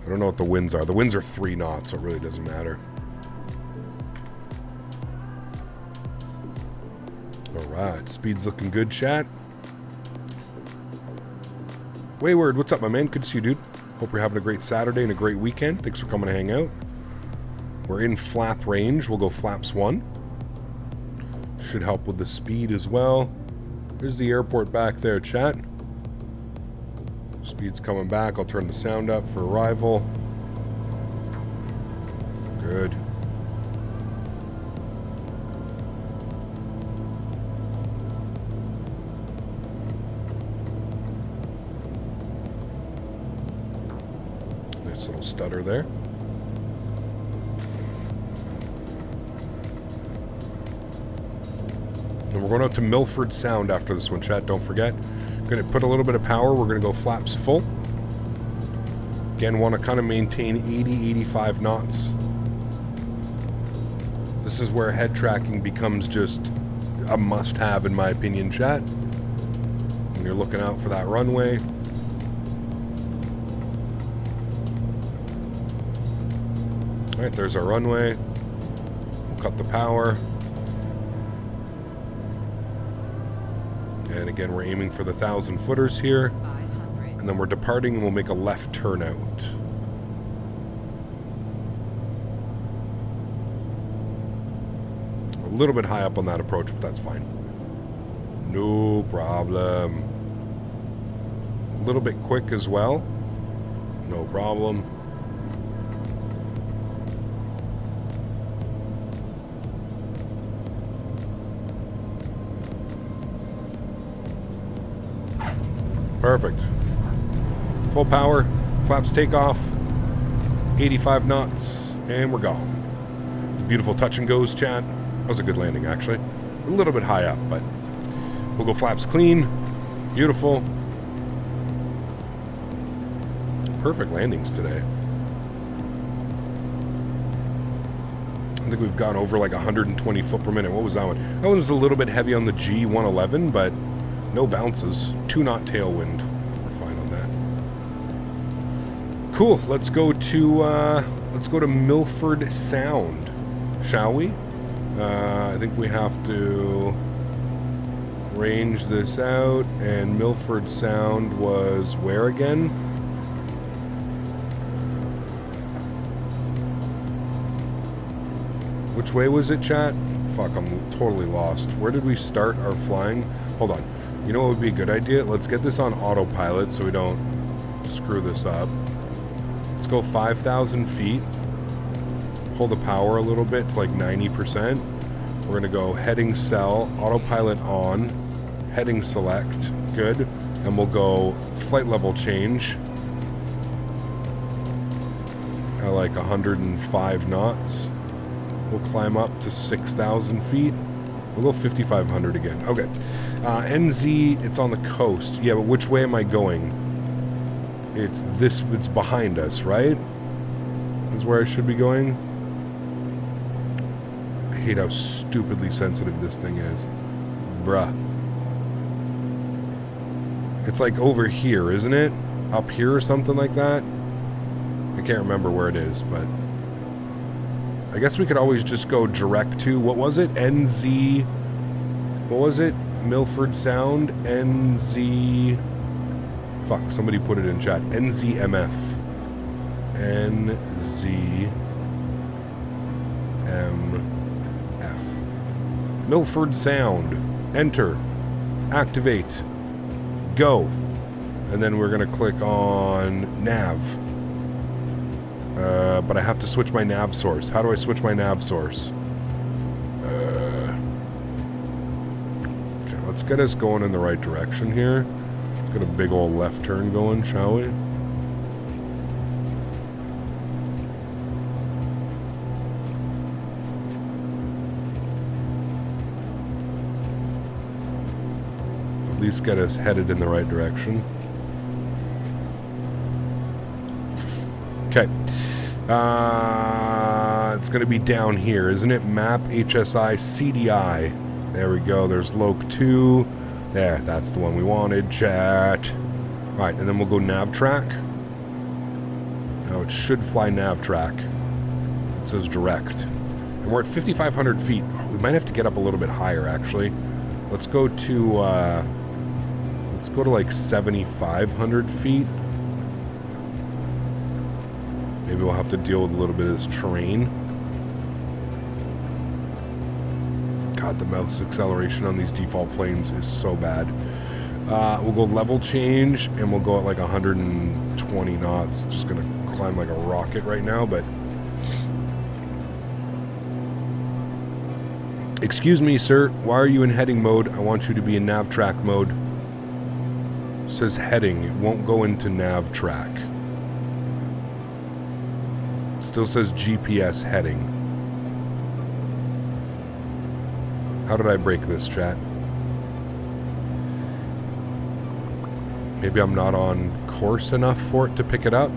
I don't know what the winds are. The winds are 3 knots, so it really doesn't matter. Alright, speed's looking good, chat. Wayward, what's up, my man? Good to see you, dude. Hope you're having a great Saturday and a great weekend. Thanks for coming to hang out. We're in flap range. We'll go flaps 1. Should help with the speed as well. There's the airport back there, chat. Speed's coming back. I'll turn the sound up for arrival. Good. Nice little stutter there. And we're going up to Milford Sound after this one, chat. Don't forget. Going to put a little bit of power. We're going to go flaps full. Again, want to kind of maintain 80, 85 knots. This is where head tracking becomes just a must-have, in my opinion, chat. When you're looking out for that runway. All right, there's our runway. We'll cut the power. And again, we're aiming for the 1,000 footers here. And then we're departing and we'll make a left turnout. A little bit high up on that approach, but that's fine. No problem. A little bit quick as well. No problem. Perfect. Full power. Flaps take off. 85 knots. And we're gone. It's a beautiful touch and goes, chat. That was a good landing, actually. A little bit high up, but we'll go flaps clean. Beautiful. Perfect landings today. I think we've gone over like 120 foot per minute. What was that one? That one was a little bit heavy on the G111, but no bounces. 2-knot tailwind. We're fine on that. Cool. Let's go to Milford Sound, shall we? I think we have to range this out, and Milford Sound was where again? Which way was it, chat? Fuck, I'm totally lost. Where did we start our flying? Hold on. You know what would be a good idea? Let's get this on autopilot so we don't screw this up. Let's go 5,000 feet. Pull the power a little bit to like 90%. We're going to go heading cell, autopilot on, heading select, good. And we'll go flight level change at like 105 knots. We'll climb up to 6,000 feet. We'll go 5,500 again. Okay. NZ, it's on the coast. Yeah, but which way am I going? It's behind us, right? Is where I should be going. I hate how stupidly sensitive this thing is. Bruh. It's like over here, isn't it? Up here or something like that? I can't remember where it is, but I guess we could always just go direct to, what was it? NZ, what was it? Milford Sound, NZ, fuck, somebody put it in chat. NZMF. NZMF. Milford Sound. Enter. Activate. Go. And then we're going to click on nav. But I have to switch my nav source. How do I switch my nav source? Okay, let's get us going in the right direction here. Let's get a big old left turn going, shall we? Let's at least get us headed in the right direction. Okay. It's going to be down here, isn't it? Map, HSI, CDI. There we go. There's Loc 2. There, that's the one we wanted. Chat. All right, and then we'll go nav track. Now it should fly nav track. It says direct. And we're at 5,500 feet. We might have to get up a little bit higher, actually. Let's go to like 7,500 feet. Maybe we'll have to deal with a little bit of this terrain. God, the mouse acceleration on these default planes is so bad. We'll go level change, and we'll go at like 120 knots. Just gonna climb like a rocket right now, but... Excuse me, sir. Why are you in heading mode? I want you to be in nav track mode. It says heading. It won't go into nav track. Still says GPS heading. How did I break this, chat? Maybe I'm not on course enough for it to pick it up.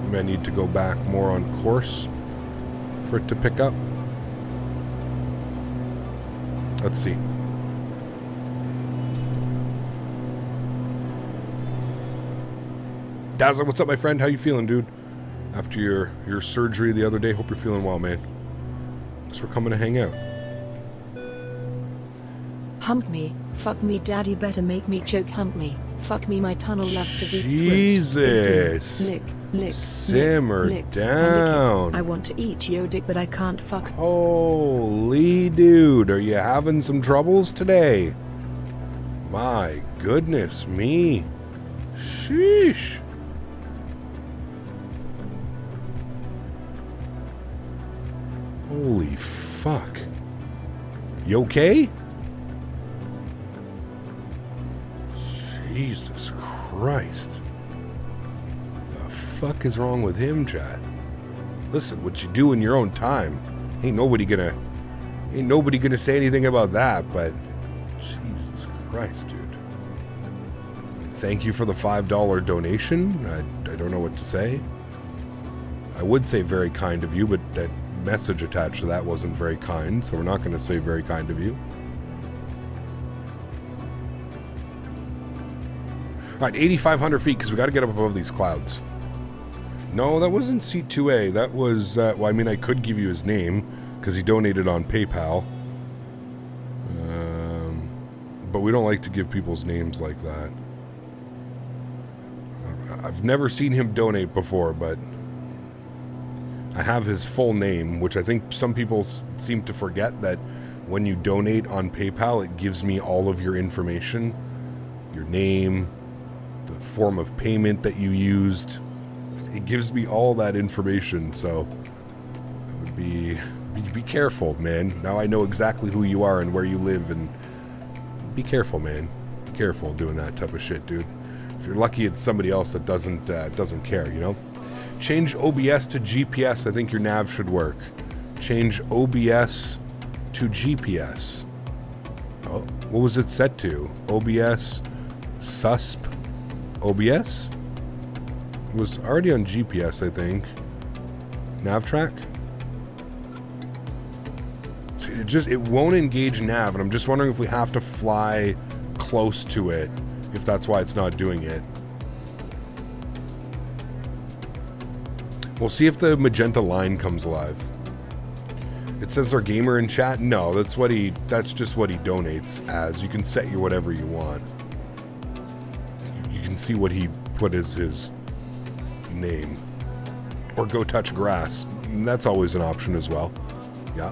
Maybe I need to go back more on course for it to pick up. Let's see. Dazzler, what's up, my friend? How you feeling, dude? After your surgery the other day, hope you're feeling well, man. Thanks for coming to hang out. Hump me, fuck me, daddy better make me choke. Hump me, fuck me, my tunnel loves to deep throat. Jesus. Lick, simmer lick, down. I want to eat your dick, but I can't fuck. Holy dude, are you having some troubles today? My goodness me. Sheesh. Holy fuck. You okay? Jesus Christ. The fuck is wrong with him, chat? Listen, what you do in your own time. Ain't nobody gonna say anything about that, but Jesus Christ, dude. Thank you for the $5 donation. I don't know what to say. I would say very kind of you, but that message attached to that wasn't very kind, so we're not going to say very kind of you. All right, 8,500 feet, because we got to get up above these clouds. No, that wasn't C2A. That was, well, I mean, I could give you his name, because he donated on PayPal. But we don't like to give people's names like that. I've never seen him donate before, but I have his full name, which I think some people seem to forget that when you donate on PayPal, it gives me all of your information. Your name, the form of payment that you used. It gives me all that information, so I would be careful, man. Now I know exactly who you are and where you live, and be careful, man. Be careful doing that type of shit, dude. If you're lucky, it's somebody else that doesn't care, you know? Change OBS to GPS. I think your nav should work. Change OBS to GPS. Oh, what was it set to? OBS, susp, OBS? It was already on GPS, I think. Nav track? It won't engage nav, and I'm just wondering if we have to fly close to it, if that's why it's not doing it. We'll see if the magenta line comes alive. It says our gamer in chat. No, that's just what he donates as. You can set your whatever you want. You can see what he put as his name. Or go touch grass. That's always an option as well. Yeah.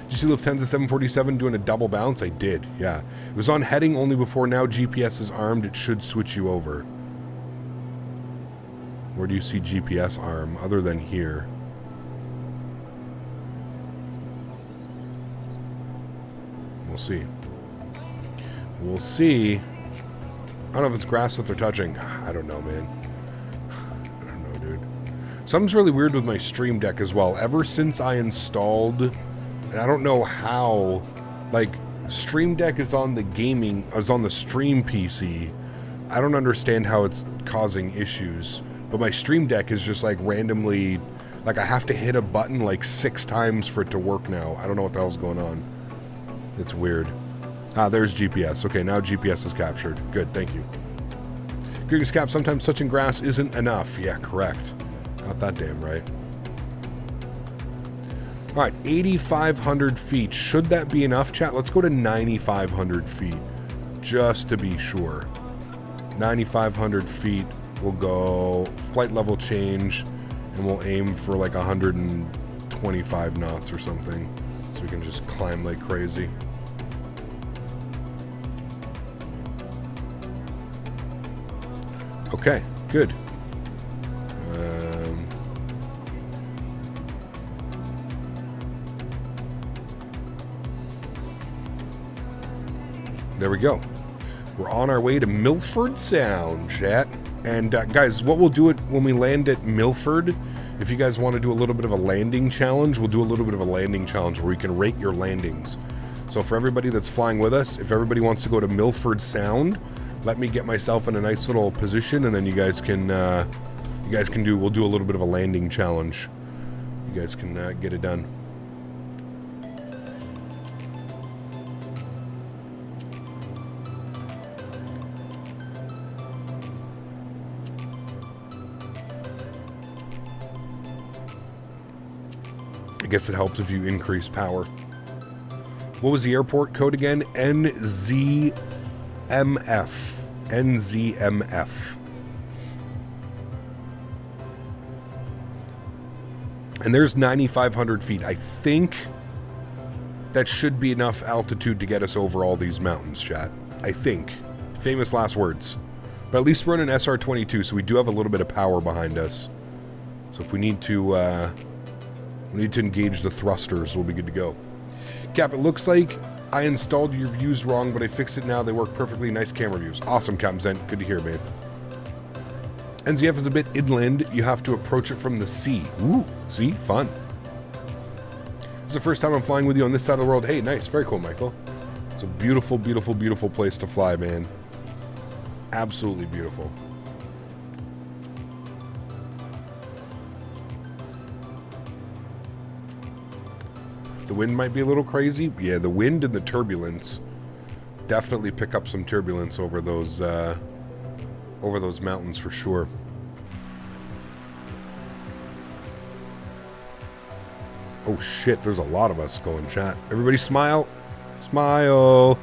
Did you see Lufthansa 747 doing a double bounce? I did, yeah. It was on heading only before. Now GPS is armed. It should switch you over. Where do you see GPS arm other than here? We'll see. We'll see. I don't know if it's grass that they're touching. I don't know, man. I don't know, dude. Something's really weird with my Stream Deck as well. Ever since I installed, and I don't know how, like, Stream Deck is on the Stream PC. I don't understand how it's causing issues. But my Stream Deck is just like randomly, like I have to hit a button like 6 times for it to work now. I don't know what the hell's going on. It's weird. Ah, there's GPS. Okay, now GPS is captured. Good, thank you. Greetings, Cap. Sometimes touching grass isn't enough. Yeah, correct. Got that damn right. All right, 8,500 feet. Should that be enough, chat? Let's go to 9,500 feet, just to be sure. 9,500 feet. We'll go flight level change, and we'll aim for like 125 knots or something, so we can just climb like crazy. Okay, good. There we go. We're on our way to Milford Sound, chat. And guys, what we'll do it when we land at Milford, if you guys want to do a little bit of a landing challenge, we'll do a little bit of a landing challenge where we can rate your landings. So for everybody that's flying with us, if everybody wants to go to Milford Sound, let me get myself in a nice little position, and then you guys can we'll do a little bit of a landing challenge. You guys can get it done. I guess it helps if you increase power. What was the airport code again? NZMF. NZMF. And there's 9,500 feet. I think that should be enough altitude to get us over all these mountains, chat. I think. Famous last words. But at least we're in an SR22, so we do have a little bit of power behind us. So if we need to engage the thrusters, we'll be good to go. Cap, it looks like I installed your views wrong, but I fixed it now. They work perfectly. Nice camera views. Awesome, Captain Zen. Good to hear, man. NZF is a bit inland. You have to approach it from the sea. Ooh, see? Fun. It's the first time I'm flying with you on this side of the world. Hey, nice. Very cool, Michael. It's a beautiful, beautiful, beautiful place to fly, man. Absolutely beautiful. The wind might be a little crazy. Yeah, the wind and the turbulence definitely pick up some turbulence over those mountains for sure. Oh shit, there's a lot of us going, chat. Everybody smile. Smile.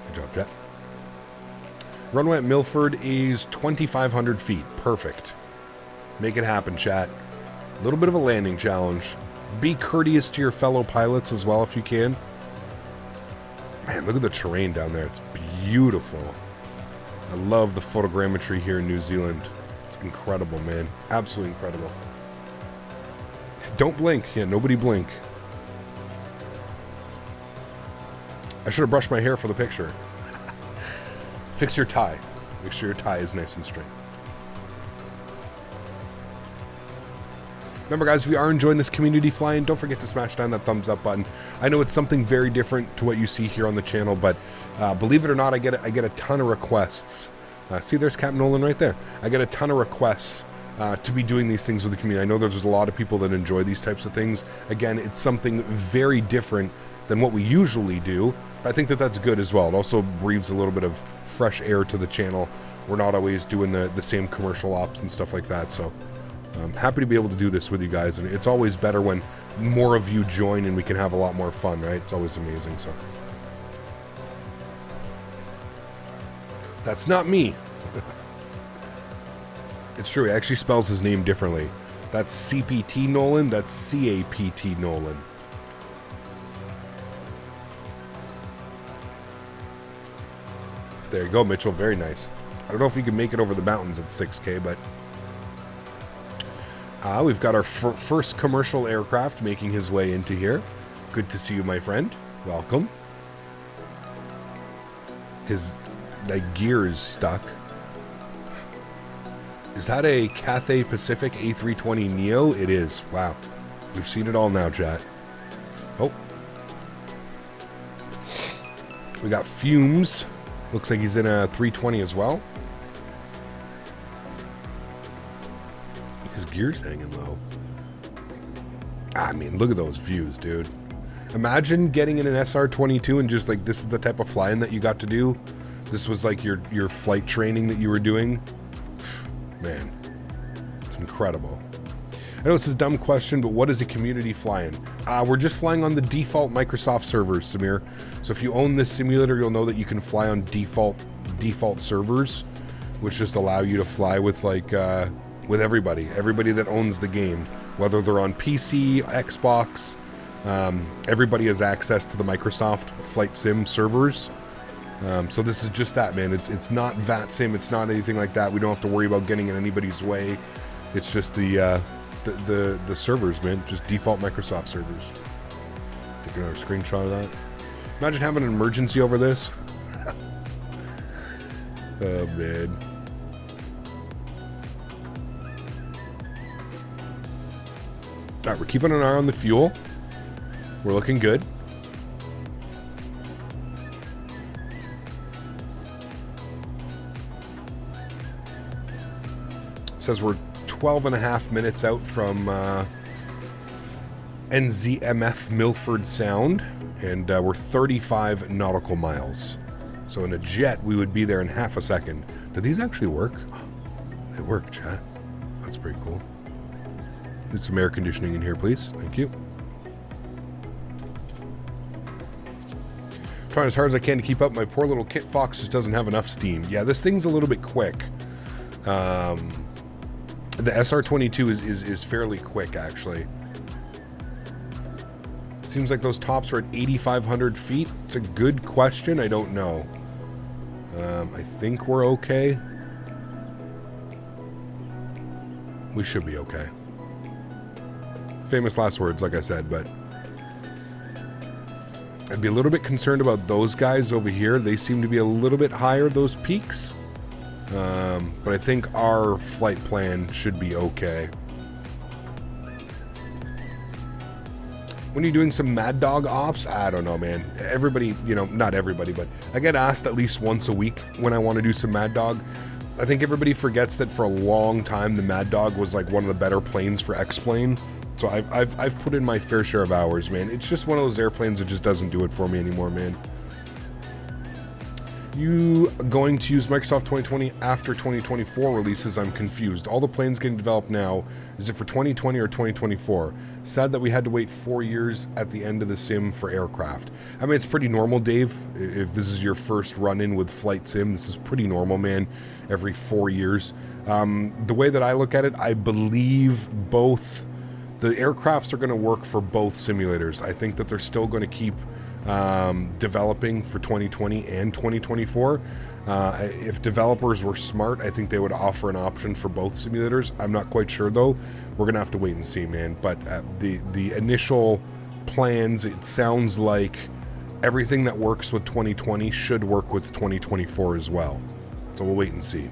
Good job, chat. Runway at Milford is 2,500 feet. Perfect. Make it happen, chat. A little bit of a landing challenge. Be courteous to your fellow pilots as well if you can. Man, look at the terrain down there. It's beautiful. I love the photogrammetry here in New Zealand. It's incredible, man. Absolutely incredible. Don't blink. Yeah, nobody blink. I should have brushed my hair for the picture. Fix your tie. Make sure your tie is nice and straight. Remember, guys, if you are enjoying this community flying, don't forget to smash down that thumbs up button. I know it's something very different to what you see here on the channel, but believe it or not, I get a ton of requests. See, there's Captain Nolan right there. I get a ton of requests to be doing these things with the community. I know there's a lot of people that enjoy these types of things. Again, it's something very different than what we usually do, but I think that that's good as well. It also breathes a little bit of fresh air to the channel. We're not always doing the same commercial ops and stuff like that, so I'm happy to be able to do this with you guys, and it's always better when more of you join and we can have a lot more fun, right? It's always amazing, so. That's not me. It's true, he actually spells his name differently. That's CPT Nolan, that's CAPT Nolan. There you go, Mitchell, very nice. I don't know if you can make it over the mountains at 6K, but we've got our first commercial aircraft making his way into here. Good to see you, my friend. Welcome. The gear is stuck. Is that a Cathay Pacific A320 Neo? It is. Wow. We've seen it all now, chat. Oh. We got Fumes. Looks like he's in a 320 as well. His gear's hanging low. I mean, look at those views, dude. Imagine getting in an SR22 and just like, this is the type of flying that you got to do. This was like your flight training that you were doing. Man, it's incredible. I know it's a dumb question, but what is a community flying? We're just flying on the default Microsoft servers, Samir. So if you own this simulator, you'll know that you can fly on default servers, which just allow you to fly with like with everybody that owns the game, whether they're on PC, Xbox. Everybody has access to the Microsoft Flight Sim servers. So this is just that, man. It's not VATSIM. It's not anything like that. We don't have to worry about getting in anybody's way. It's just the servers, man. Just default Microsoft servers. Take another screenshot of that. Imagine having an emergency over this. Oh, man. All right, we're keeping an eye on the fuel. We're looking good. Says we're 12 and a half minutes out from NZMF Milford Sound, and we're 35 nautical miles. So in a jet, we would be there in half a second. Do these actually work? They work, chat. That's pretty cool. Need some air conditioning in here, please. Thank you. Trying as hard as I can to keep up. My poor little Kit Fox just doesn't have enough steam. Yeah, this thing's a little bit quick. The SR22 is fairly quick, actually. It seems like those tops are at 8,500 feet. It's a good question. I don't know. I think we're okay. We should be okay. Famous last words, like I said, but I'd be a little bit concerned about those guys over here. They seem to be a little bit higher, those peaks. But I think our flight plan should be okay. When are you doing some Mad Dog ops? I don't know, man. Everybody, you know, not everybody, but I get asked at least once a week when I want to do some Mad Dog. I think everybody forgets that for a long time, the Mad Dog was like one of the better planes for X-Plane. So I've put in my fair share of hours, man. It's just one of those airplanes that just doesn't do it for me anymore, man. You going to use Microsoft 2020 after 2024 releases? I'm confused. All the planes getting developed now, is it for 2020 or 2024? Sad that we had to wait 4 years at the end of the sim for aircraft. I mean, it's pretty normal, Dave. If this is your first run-in with Flight Sim, this is pretty normal, man. Every 4 years. The way that I look at it, I believe both the aircrafts are going to work for both simulators. I think that they're still going to keep developing for 2020 and 2024. If developers were smart, I think they would offer an option for both simulators. I'm not quite sure though. We're gonna have to wait and see, man. But the initial plans, it sounds like everything that works with 2020 should work with 2024 as well. So we'll wait and see.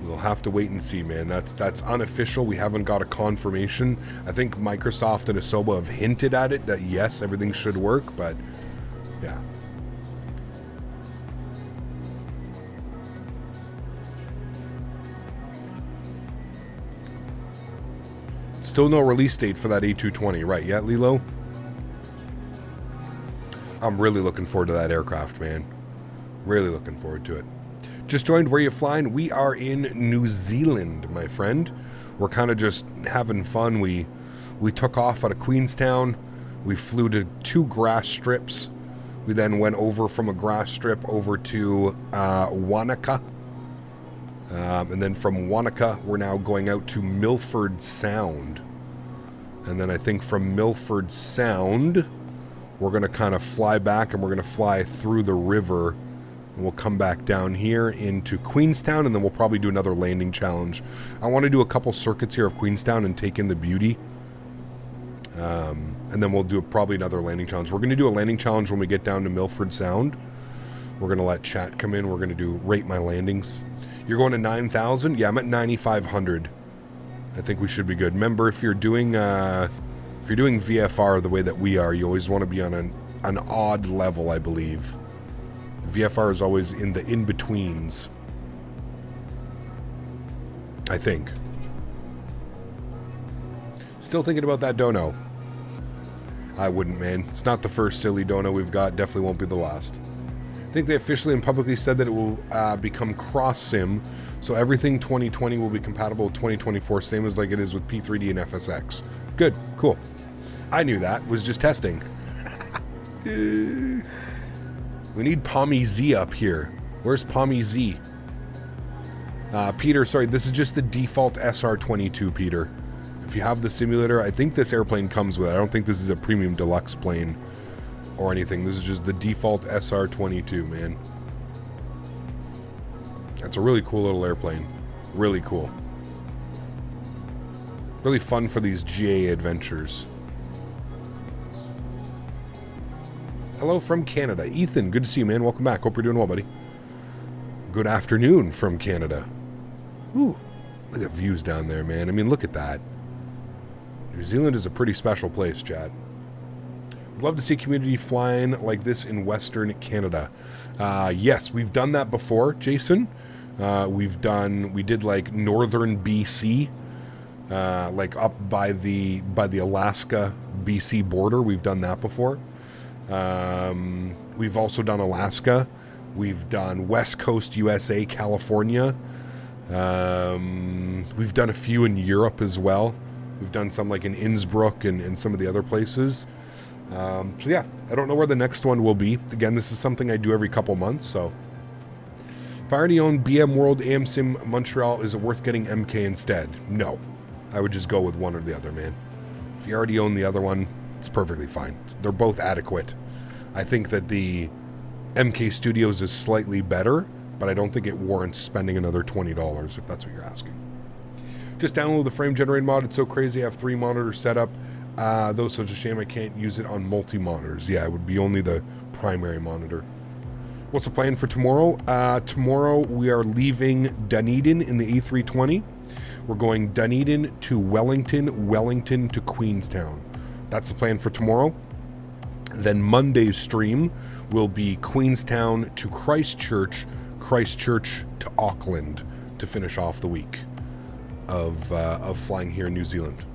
We'll have to wait and see, man. That's unofficial. We haven't got a confirmation. I think Microsoft and Asobo have hinted at it that yes, everything should work, but yeah. Still no release date for that A220, right? Yeah, Lilo? I'm really looking forward to that aircraft, man. Really looking forward to it. Just joined. Where you flying? We are in New Zealand, my friend. We're kind of just having fun. We took off out of Queenstown. We flew to 2 grass strips. We then went over from a grass strip over to Wanaka. And then from Wanaka, we're now going out to Milford Sound. And then I think from Milford Sound, we're going to kind of fly back and we're going to fly through the river. And we'll come back down here into Queenstown, and then we'll probably do another landing challenge. I want to do a couple circuits here of Queenstown and take in the beauty. And then we'll do probably another landing challenge. We're going to do a landing challenge when we get down to Milford Sound. We're going to let chat come in. We're going to do rate my landings. You're going to 9,000? Yeah, I'm at 9,500. I think we should be good. Remember, if you're doing VFR the way that we are, you always want to be on an odd level, I believe. VFR is always in the in-betweens. I think. Still thinking about that dono. I wouldn't, man. It's not the first silly dono we've got. Definitely won't be the last. I think they officially and publicly said that it will become cross-sim, so everything 2020 will be compatible with 2024, same as like it is with P3D and FSX. Good. Cool. I knew that. Was just testing. We need Pommy Z up here. Where's Pommy Z? Peter, sorry, this is just the default SR22, Peter. If you have the simulator, I think this airplane comes with it. I don't think this is a premium deluxe plane or anything. This is just the default SR22, man. That's a really cool little airplane. Really cool. Really fun for these GA adventures. Hello from Canada. Ethan, good to see you, man. Welcome back. Hope you're doing well, buddy. Good afternoon from Canada. Ooh, look at views down there, man. I mean, look at that. New Zealand is a pretty special place, chat. Would love to see community flying like this in Western Canada. Yes, we've done that before, Jason. We did like Northern BC, like up by the Alaska BC border. We've done that before. We've also done Alaska. We've done West Coast USA, California. We've done a few in Europe as well. We've done some like in Innsbruck and some of the other places. So yeah, I don't know where the next one will be. Again, this is something I do every couple months, so. If I already own BM World, AMSim Montreal, is it worth getting MK instead? No. I would just go with one or the other, man. If you already own the other one, it's perfectly fine. They're both adequate. I think that the MK Studios is slightly better, but I don't think it warrants spending another $20 if that's what you're asking. Just download the frame generator mod. It's so crazy. I have 3 monitors set up. Though, so it's a shame I can't use it on multi-monitors. Yeah, it would be only the primary monitor. What's the plan for tomorrow? Tomorrow we are leaving Dunedin in the A320. We're going Dunedin to Wellington, Wellington to Queenstown. That's the plan for tomorrow. Then Monday's stream will be Queenstown to Christchurch, Christchurch to Auckland to finish off the week of flying here in New Zealand.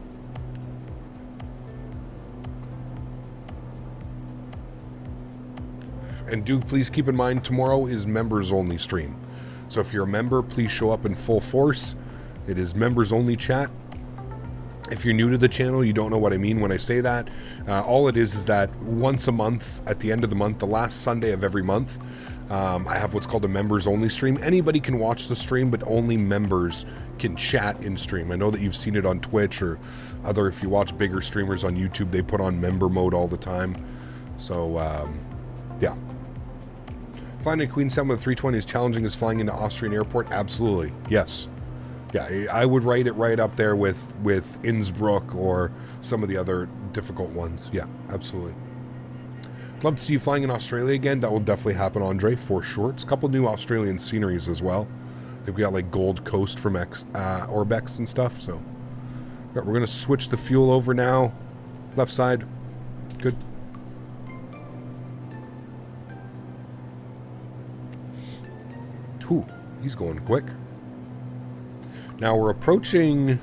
And do please keep in mind, tomorrow is members only stream. So if you're a member, please show up in full force. It is members only chat. If you're new to the channel, you don't know what I mean when I say that. All it is that once a month, at the end of the month, the last Sunday of every month, I have what's called a members only stream. Anybody can watch the stream, but only members can chat in stream. I know that you've seen it on Twitch or other, if you watch bigger streamers on YouTube, they put on member mode all the time. So, yeah. Flying to Queenstown with a 320 is challenging as flying into Austrian airport? Absolutely, yes. Yeah, I would write it right up there with Innsbruck or some of the other difficult ones. Yeah, absolutely. Love to see you flying in Australia again. That will definitely happen, Andre, for sure. It's a couple new Australian sceneries as well. I think we got like Gold Coast from Orbex and stuff. So yeah, we're going to switch the fuel over now. Left side. Good. Ooh, he's going quick. Now we're approaching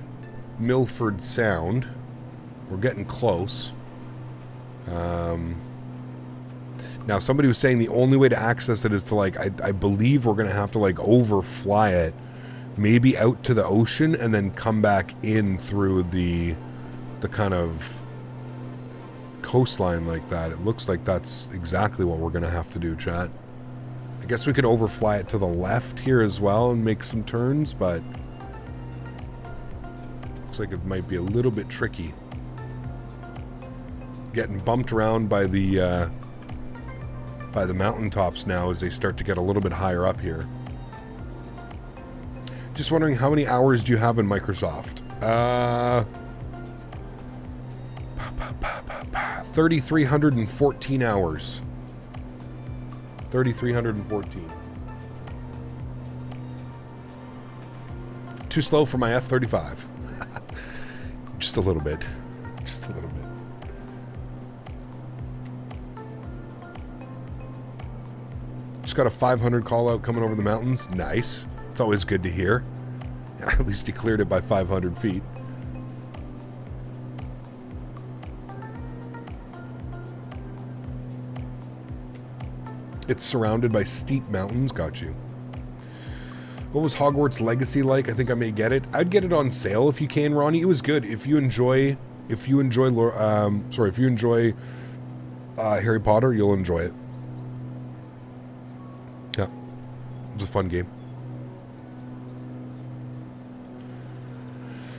Milford Sound. We're getting close. Now somebody was saying the only way to access it is to like, I believe we're going to have to like overfly it, maybe out to the ocean and then come back in through the kind of coastline like that. It looks like that's exactly what we're going to have to do, chat. I guess we could overfly it to the left here as well and make some turns, but looks like it might be a little bit tricky. Getting bumped around by the mountaintops now as they start to get a little bit higher up here. Just wondering, how many hours do you have in Microsoft? 3,314 hours. 3,314. Too slow for my F-35. Just a little bit. Just a little bit. Just got a 500 call out coming over the mountains. Nice. It's always good to hear. At least he cleared it by 500 feet. It's surrounded by steep mountains. Got you. What was Hogwarts Legacy like? I think I may get it. I'd get it on sale if you can, Ronnie. It was good. If you enjoy Harry Potter, you'll enjoy it. Yeah, it was a fun game.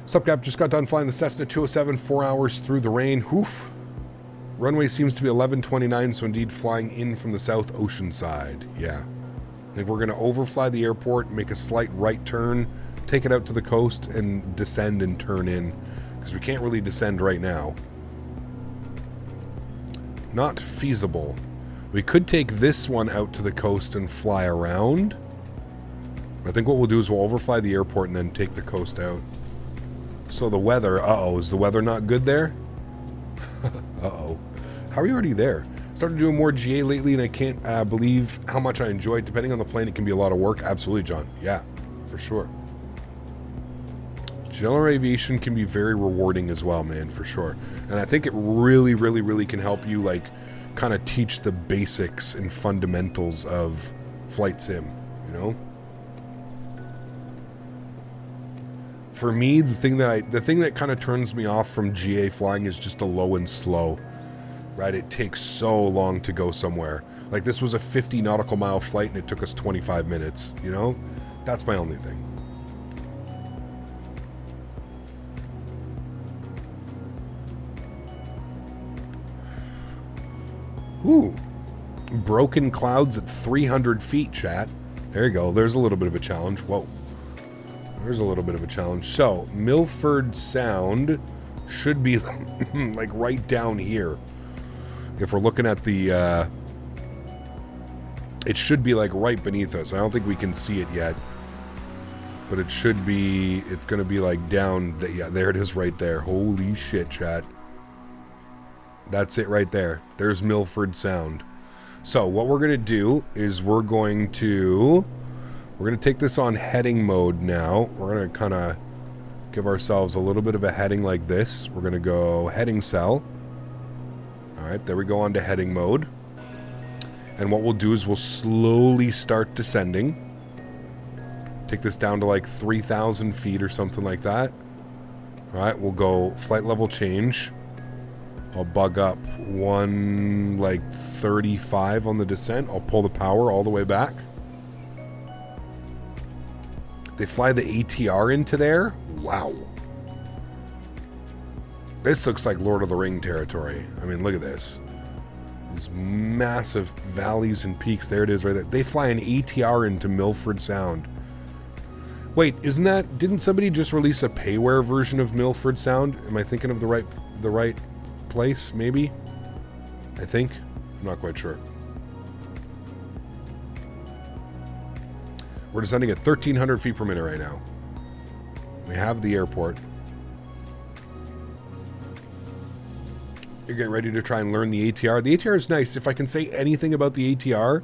Sup, Cap? Just got done flying the Cessna 207, 4 hours through the rain. Oof. Runway seems to be 1129, so indeed flying in from the South Ocean side. Yeah. I think we're going to overfly the airport, make a slight right turn, take it out to the coast, and descend and turn in. Because we can't really descend right now. Not feasible. We could take this one out to the coast and fly around. I think what we'll do is we'll overfly the airport and then take the coast out. So the weather, uh-oh, is the weather not good there? Uh-oh. How are you already there? Started doing more GA lately, and I can't believe how much I enjoy it. Depending on the plane, it can be a lot of work. Absolutely, John. Yeah, for sure. General aviation can be very rewarding as well, man, for sure. And I think it really, really, really can help you, like, kind of teach the basics and fundamentals of flight sim, you know? For me, the thing that kind of turns me off from GA flying is just the low and slow. Right, it takes so long to go somewhere. Like, this was a 50 nautical mile flight and it took us 25 minutes, you know? That's my only thing. Ooh. Broken clouds at 300 feet, chat. There you go. There's a little bit of a challenge. Whoa. There's a little bit of a challenge. So, Milford Sound should be like right down here. If we're looking at the, it should be like right beneath us. I don't think we can see it yet, but it should be, it's going to be like down, yeah, there it is right there. Holy shit, chat. That's it right there. There's Milford Sound. So what we're going to do is we're going to take this on heading mode now. We're going to kind of give ourselves a little bit of a heading like this. We're going to go heading cell. All right, there we go on to heading mode. And what we'll do is we'll slowly start descending. Take this down to like 3,000 feet or something like that. All right, we'll go flight level change. I'll bug up one, like 35 on the descent. I'll pull the power all the way back. They fly the ATR into there. Wow. This looks like Lord of the Ring territory. I mean, look at this. These massive valleys and peaks. There it is right there. They fly an ATR into Milford Sound. Wait, isn't that... Didn't somebody just release a payware version of Milford Sound? Am I thinking of the right place, maybe? I think. I'm not quite sure. We're descending at 1,300 feet per minute right now. We have the airport. You're getting ready to try and learn the ATR. The ATR is nice. If I can say anything about the ATR,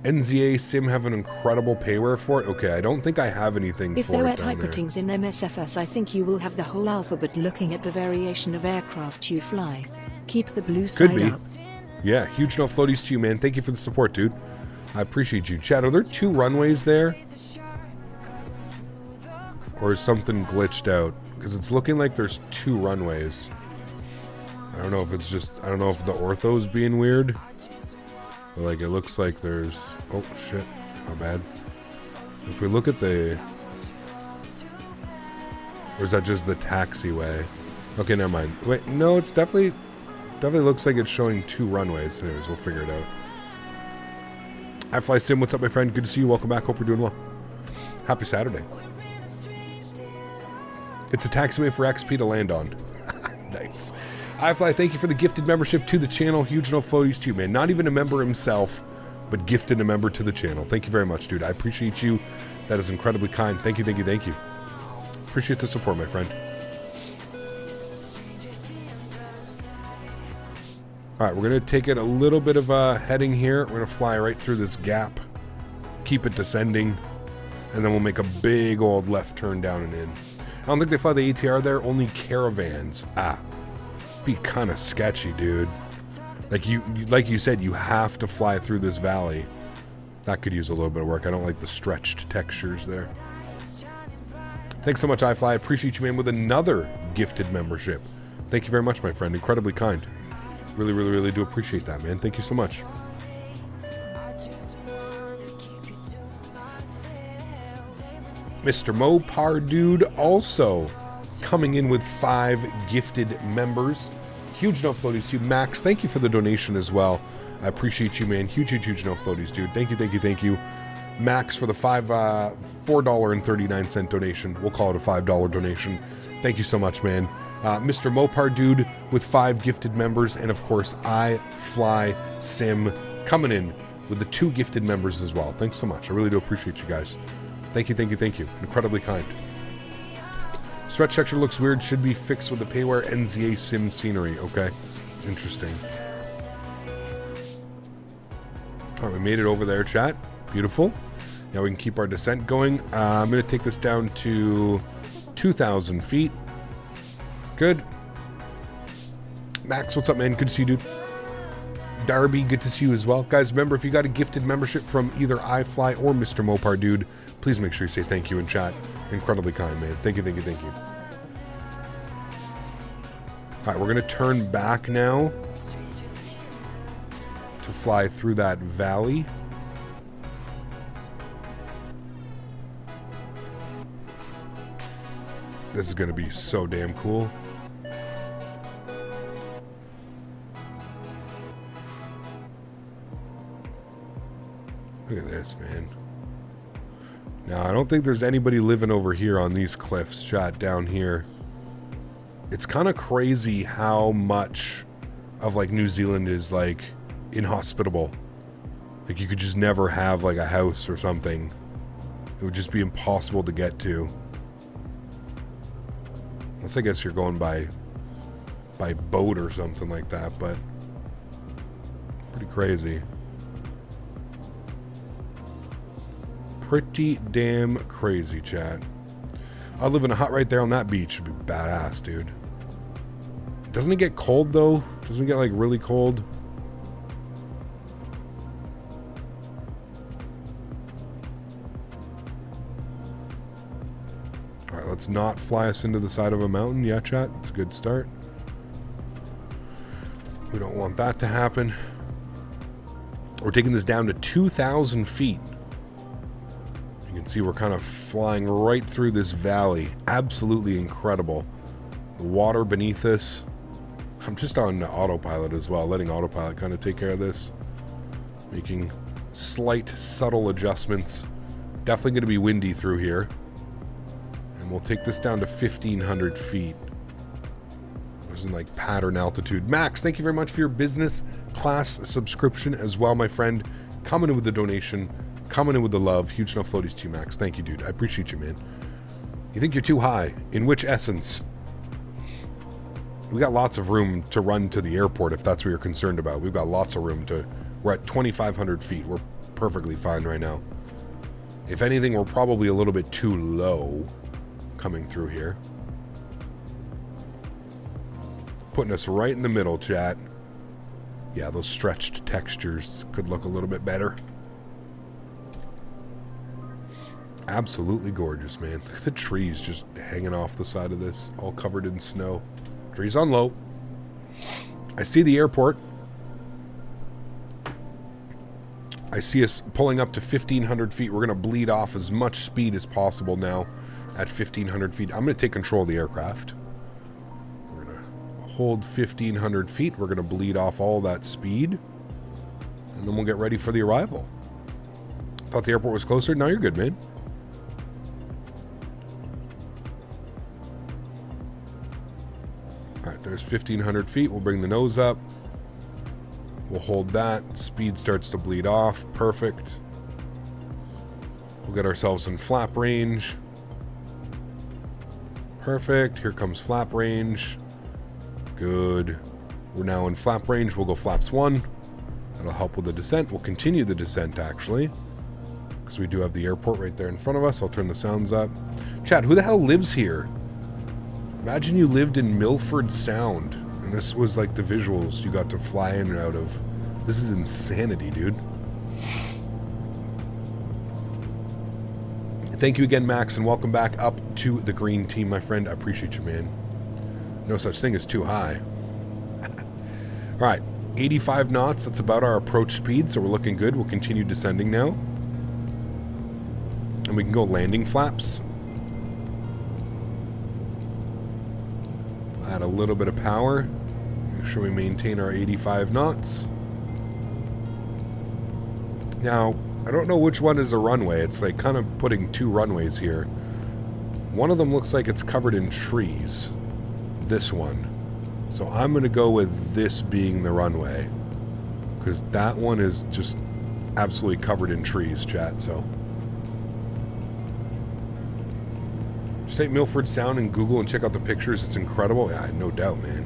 NZA Sim have an incredible payware for it. Okay, I don't think I have anything if for there it are down there. typewritings in MSFS, I think you will have the whole alphabet looking at the variation of aircraft you fly. Keep the blue side Could be. up. Yeah, huge no floaties to you, man. Thank you for the support, dude. I appreciate you. Chad, are there 2 runways there? Or is something glitched out? Because it's looking like there's 2 runways. I don't know if it's just... I don't know if the ortho's being weird. But like, it looks like there's... Oh, shit. How bad. If we look at the... Or is that just the taxiway? Okay, never mind. Wait, no, it's definitely looks like it's showing 2 runways. Anyways, we'll figure it out. iFlySim, what's up, my friend? Good to see you. Welcome back. Hope you're doing well. Happy Saturday. It's a taxiway for XP to land on. Nice. iFly, thank you for the gifted membership to the channel. Huge no floaties to you, man. Not even a member himself, but gifted a member to the channel. Thank you very much, dude. I appreciate you. That is incredibly kind. Thank you, thank you, thank you. Appreciate the support, my friend. All right, we're going to take it a little bit of a heading here. We're going to fly right through this gap, keep it descending, and then we'll make a big old left turn down and in. I don't think they fly the ATR there, only caravans. Be kind of sketchy, dude. Like you said, you have to fly through this valley. That could use a little bit of work. I don't like the stretched textures there. Thanks so much, iFly. I appreciate you, man, with another gifted membership. Thank you very much, my friend. Incredibly kind. Really, really, really do appreciate that, man. Thank you so much. Mr. Mopar Dude also coming in with 5 gifted members. Huge no floaties to you. Max, thank you for the donation as well. I appreciate you, man. Huge, huge, huge no floaties, dude. Thank you, thank you, thank you. Max for the $4.39 donation. We'll call it a $5 donation. Thank you so much, man. Mr. Mopar Dude with 5 gifted members. And of course, iFlySim coming in with the 2 gifted members as well. Thanks so much. I really do appreciate you guys. Thank you, thank you, thank you. Incredibly kind. Stretch texture looks weird. Should be fixed with the payware NZA Sim scenery. Okay. Interesting. All right, we made it over there, chat. Beautiful. Now we can keep our descent going. I'm going to take this down to 2,000 feet. Good. Max, what's up, man? Good to see you, dude. Darby, good to see you as well. Guys, remember, if you got a gifted membership from either iFly or Mr. Mopar Dude, please make sure you say thank you in chat. Incredibly kind, man. Thank you, thank you, thank you. All right, we're going to turn back now to fly through that valley. This is going to be so damn cool. Look at this, man. Now, I don't think there's anybody living over here on these cliffs, chat, down here. It's kind of crazy how much of like New Zealand is like inhospitable. Like you could just never have like a house or something. It would just be impossible to get to. Unless I guess you're going by boat or something like that, but pretty crazy. Pretty damn crazy, chat. I live in a hut right there on that beach. It'd be badass, dude. Doesn't it get cold though? Doesn't it get like really cold? Alright, let's not fly us into the side of a mountain. Yeah, chat, it's a good start. We don't want that to happen. We're taking this down to 2,000 feet. You can see we're kind of flying right through this valley. Absolutely incredible. The water beneath us. I'm just on autopilot as well, letting autopilot kind of take care of this. Making slight, subtle adjustments. Definitely going to be windy through here. And we'll take this down to 1,500 feet. There's in like pattern altitude. Max, thank you very much for your business class subscription as well, my friend. Coming in with the donation. Coming in with the love. Huge enough floaties to you, Max. Thank you, dude. I appreciate you, man. You think you're too high? In which essence? We got lots of room to run to the airport if that's what you're concerned about. We've got lots of room to... We're at 2,500 feet. We're perfectly fine right now. If anything, we're probably a little bit too low coming through here. Putting us right in the middle, chat. Yeah, those stretched textures could look a little bit better. Absolutely gorgeous, man. Look at the trees just hanging off the side of this, all covered in snow. Trees on low. I see the airport. I see us pulling up to 1,500 feet. We're going to bleed off as much speed as possible now at 1,500 feet. I'm going to take control of the aircraft. We're going to hold 1,500 feet. We're going to bleed off all that speed. And then we'll get ready for the arrival. Thought the airport was closer. No, you're good, man. Alright, there's 1,500 feet. We'll bring the nose up. We'll hold that. Speed starts to bleed off. Perfect. We'll get ourselves in flap range. Perfect. Here comes flap range. Good. We're now in flap range. We'll go flaps 1. That'll help with the descent. We'll continue the descent, actually, because we do have the airport right there in front of us. I'll turn the sounds up. Chad, who the hell lives here? Imagine you lived in Milford Sound, and this was like the visuals you got to fly in and out of. This is insanity, dude. Thank you again, Max, and welcome back up to the green team, my friend. I appreciate you, man. No such thing as too high. All right, 85 knots. That's about our approach speed, so we're looking good. We'll continue descending now. And we can go landing flaps. Add a little bit of power. Make sure we maintain our 85 knots. Now, I don't know which one is a runway. It's like kind of putting two runways here. One of them looks like it's covered in trees. This one. So I'm going to go with this being the runway. Because that one is just absolutely covered in trees, chat, so... Just take Milford Sound and Google and check out the pictures. It's incredible. Yeah, no doubt, man.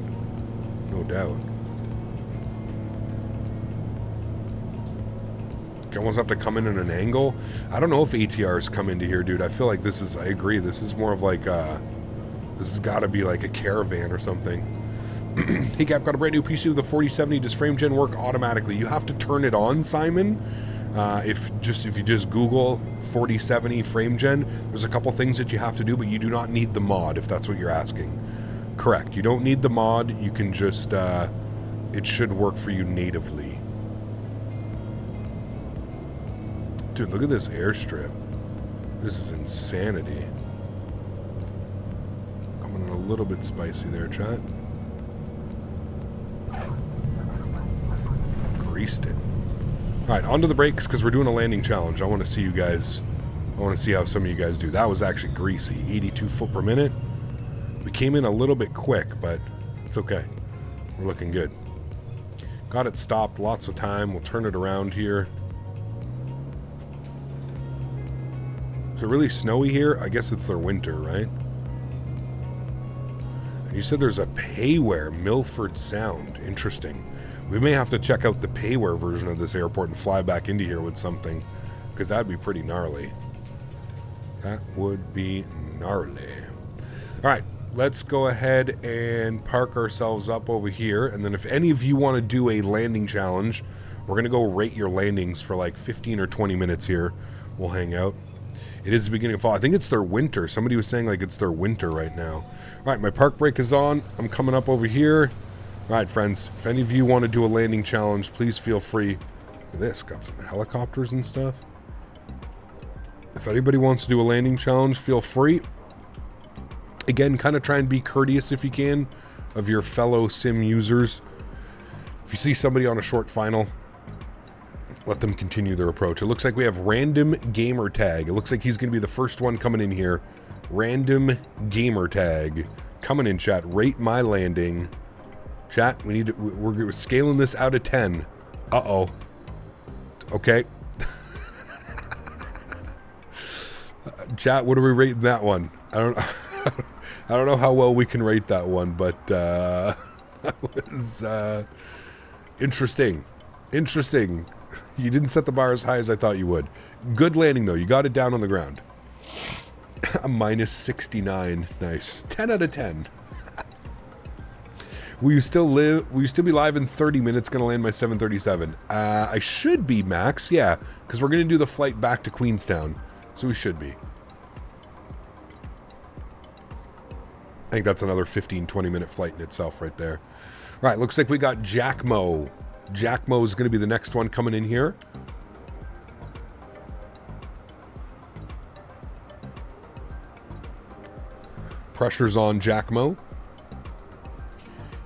No doubt. You almost have to come in at an angle. I don't know if ATRs come into here, dude. I feel like this is, I agree, this is more of like this has got to be like a caravan or something. Hey, Cap, got a brand new PC with a 4070. Does frame gen work automatically? You have to turn it on, Simon. If you just Google 4070 frame gen, there's a couple things that you have to do, but you do not need the mod, if that's what you're asking. Correct. You don't need the mod. You can just, it should work for you natively. Dude, look at this airstrip. This is insanity. Coming in a little bit spicy there, chat. Greased it. Alright, onto the brakes, because we're doing a landing challenge. I want to see you guys, I want to see how some of you guys do. That was actually greasy. 82 foot per minute. We came in a little bit quick, but it's okay. We're looking good. Got it stopped. Lots of time. We'll turn it around here. Is it really snowy here? I guess it's their winter, right? You said there's a payware, Milford Sound. Interesting. We may have to check out the payware version of this airport and fly back into here with something, because that'd be pretty gnarly. That would be gnarly. All right, let's go ahead and park ourselves up over here, and then if any of you want to do a landing challenge, we're going to go rate your landings for like 15 or 20 minutes here. We'll hang out. It is the beginning of fall. I think it's their winter. Somebody was saying like it's their winter right now. All right, my park brake is on. I'm coming up over here. All right, friends, if any of you want to do a landing challenge, please feel free. Look at this, got some helicopters and stuff. If anybody wants to do a landing challenge, feel free. Again, kind of try and be courteous if you can of your fellow sim users. If you see somebody on a short final, let them continue their approach. It looks like we have random gamer tag. It looks like he's going to be the first one coming in here. Random gamer tag. Coming in, chat. Rate my landing. Chat, we need to, we're scaling this out of 10. Uh-oh. Okay. Chat, what are we rating that one? I don't know how well we can rate that one, but that was interesting. Interesting. You didn't set the bar as high as I thought you would. Good landing, though. You got it down on the ground. A minus 69. Nice. 10 out of 10. Will you still be live in 30 minutes? Going to land my 737. I should be, Max. Yeah, because we're going to do the flight back to Queenstown. So we should be. I think that's another 15-20 minute flight in itself right there. All right, looks like we got Jackmo. Jackmo is going to be the next one coming in here. Pressure's on Jackmo.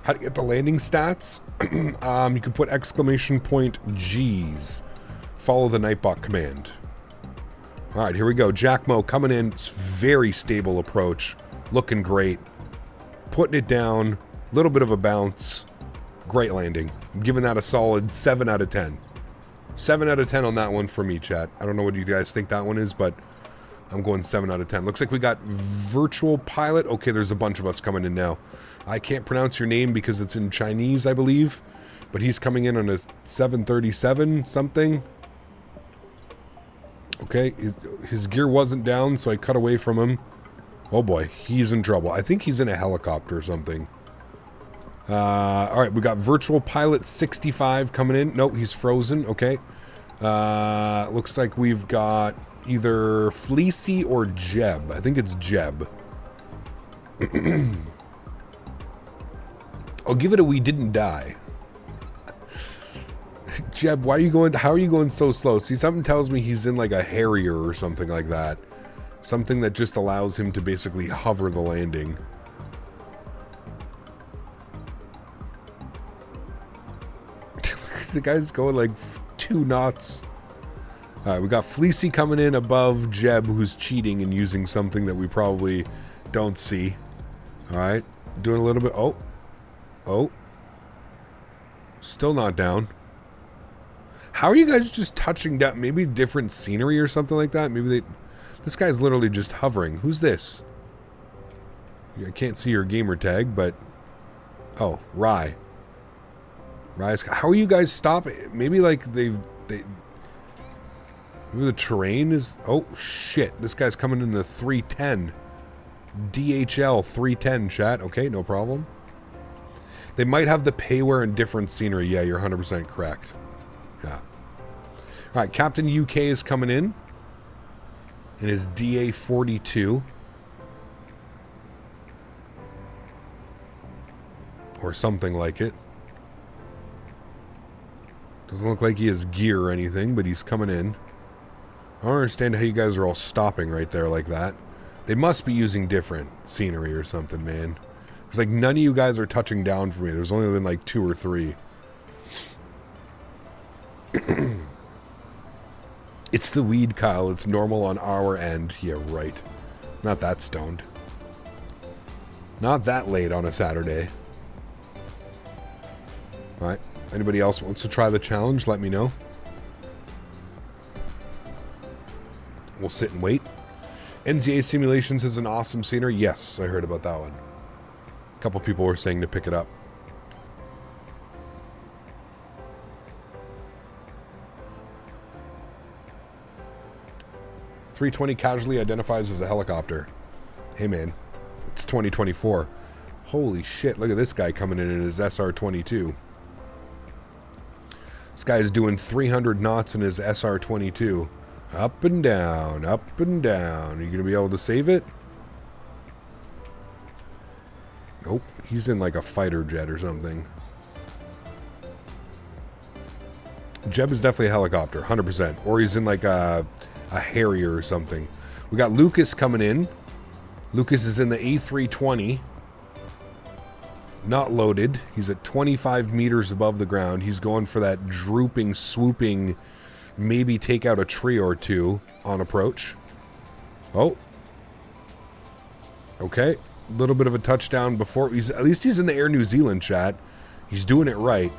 How to get the landing stats? You can put exclamation point G's. Follow the Nightbot command. All right, here we go. Jackmo coming in. It's very stable approach. Looking great. Putting it down. Little bit of a bounce. Great landing. I'm giving that a solid 7 out of 10. 7 out of 10 on that one for me, chat. I don't know what you guys think that one is, but I'm going 7 out of 10. Looks like we got virtual pilot. Okay, there's a bunch of us coming in now. I can't pronounce your name because it's in Chinese, I believe. But he's coming in on a 737 something. Okay, his gear wasn't down, so I cut away from him. Oh boy, he's in trouble. I think he's in a helicopter or something. All right, we got virtual pilot 65 coming in. Nope, he's frozen. Okay. Looks like we've got either Fleecy or Jeb. I think it's Jeb. I'll give it a we didn't die. Jeb, why are you going? How are you going so slow? See, something tells me he's in like a Harrier or something like that. Something that just allows him to basically hover the landing. The guy's going like 2 knots. All right, we got Fleecy coming in above Jeb, who's cheating and using something that we probably don't see. All right, doing a little bit. Oh, still not down. How are you guys just touching down? Maybe different scenery or something like that. Maybe this guy's literally just hovering. Who's this? I can't see your gamer tag, but oh, Rye. Rise. How are you guys stopping? Maybe like maybe the terrain is. Oh shit! This guy's coming in the 310. DHL 310 chat. Okay, no problem. They might have the payware and different scenery. Yeah, you're 100% correct. Yeah. All right, Captain UK is coming in his DA42 or something like it. Doesn't look like he has gear or anything, but he's coming in. I don't understand how you guys are all stopping right there like that. They must be using different scenery or something, man. It's like none of you guys are touching down for me. There's only been like 2 or 3. It's the weed, Kyle. It's normal on our end. Yeah, right. Not that stoned. Not that late on a Saturday. Alright. Anybody else wants to try the challenge, let me know. We'll sit and wait. NZA Simulations is an awesome scenery. Yes, I heard about that one. A couple people were saying to pick it up. .320 casually identifies as a helicopter. Hey man, it's 2024. Holy shit, look at this guy coming in his SR22. This guy is doing 300 knots in his SR22. Up and down, up and down. Are you going to be able to save it? Nope, he's in like a fighter jet or something. Jeb is definitely a helicopter, 100%. Or he's in like a Harrier or something. We got Lucas coming in. Lucas is in the A320. Not loaded. He's at 25 meters above the ground. He's going for that drooping, swooping, maybe take out a tree or two on approach. Oh. Okay. A little bit of a touchdown before. At least he's in the Air New Zealand chat. He's doing it right.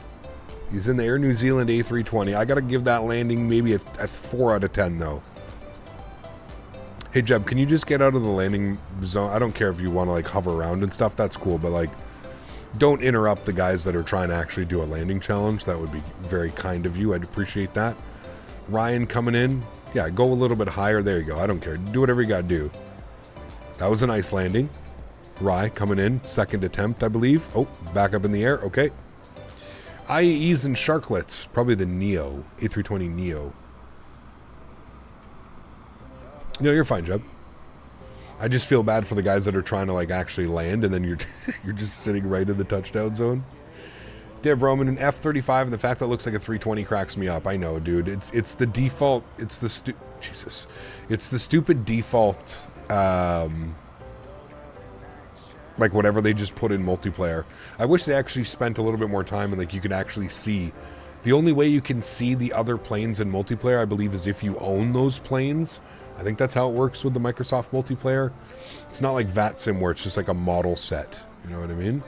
He's in the Air New Zealand A320. I got to give that landing maybe a 4 out of 10 though. Hey Jeb, can you just get out of the landing zone? I don't care if you want to like hover around and stuff. That's cool, but like don't interrupt the guys that are trying to actually do a landing challenge. That would be very kind of you. I'd appreciate that. Ryan coming in. Yeah, go a little bit higher. There you go. I don't care. Do whatever you got to do. That was a nice landing. Rye coming in. Second attempt, I believe. Oh, back up in the air. Okay. IAEs and Sharklets. Probably the Neo. A320 Neo. No, you're fine, Jeb. I just feel bad for the guys that are trying to like actually land and then you're you're just sitting right in the touchdown zone. Deb Roman, an F-35, and the fact that it looks like a 320 cracks me up. I know, dude. It's the default. It's the Jesus. It's the stupid default. Like whatever they just put in multiplayer. I wish they actually spent a little bit more time and like you could actually see. The only way you can see the other planes in multiplayer, I believe, is if you own those planes. I think that's how it works with the Microsoft multiplayer. It's not like VATSIM where it's just like a model set. You know what I mean?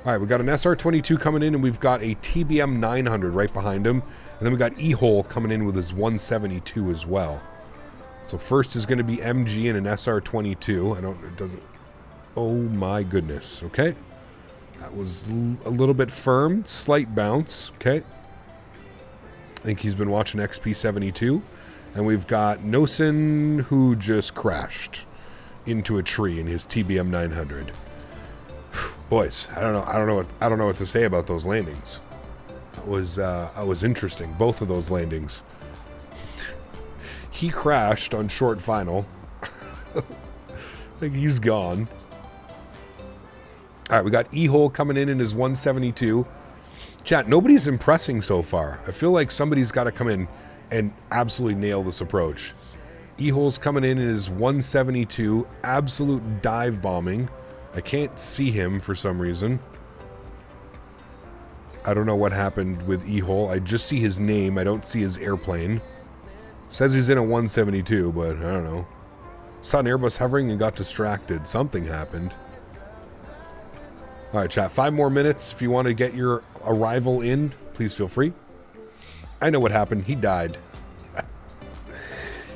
All right, we got an SR22 coming in, and we've got a TBM 900 right behind him. And then we got Ehole coming in with his 172 as well. So first is going to be MG and an SR22. It doesn't... Oh my goodness. Okay. That was a little bit firm. Slight bounce. Okay. I think he's been watching XP72. And we've got Nosen, who just crashed into a tree in his TBM 900. Boys, I don't know what to say about those landings. That was interesting. Both of those landings. He crashed on short final. I think he's gone. All right, we got Ehole coming in his 172. Chat, nobody's impressing so far. I feel like somebody's got to come in and absolutely nail this approach. Ehole's coming in his 172, absolute dive bombing. I can't see him for some reason. I don't know what happened with Ehole. I just see his name. I don't see his airplane. Says he's in a 172, but I don't know. Saw an Airbus hovering and got distracted. Something happened. All right, chat. 5 more minutes. If you want to get your arrival in, please feel free. I know what happened. He died.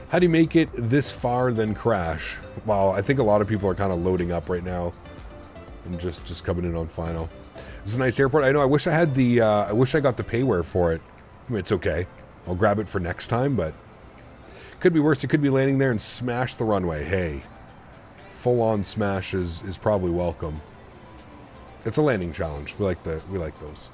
How do you make it this far then crash? Wow, I think a lot of people are kind of loading up right now and just coming in on final. This is a nice airport. I know. I wish I had the. I wish I got the payware for it. I mean, it's okay. I'll grab it for next time, but could be worse. It could be landing there and smash the runway. Hey, full-on smash is probably welcome. It's a landing challenge. We like those.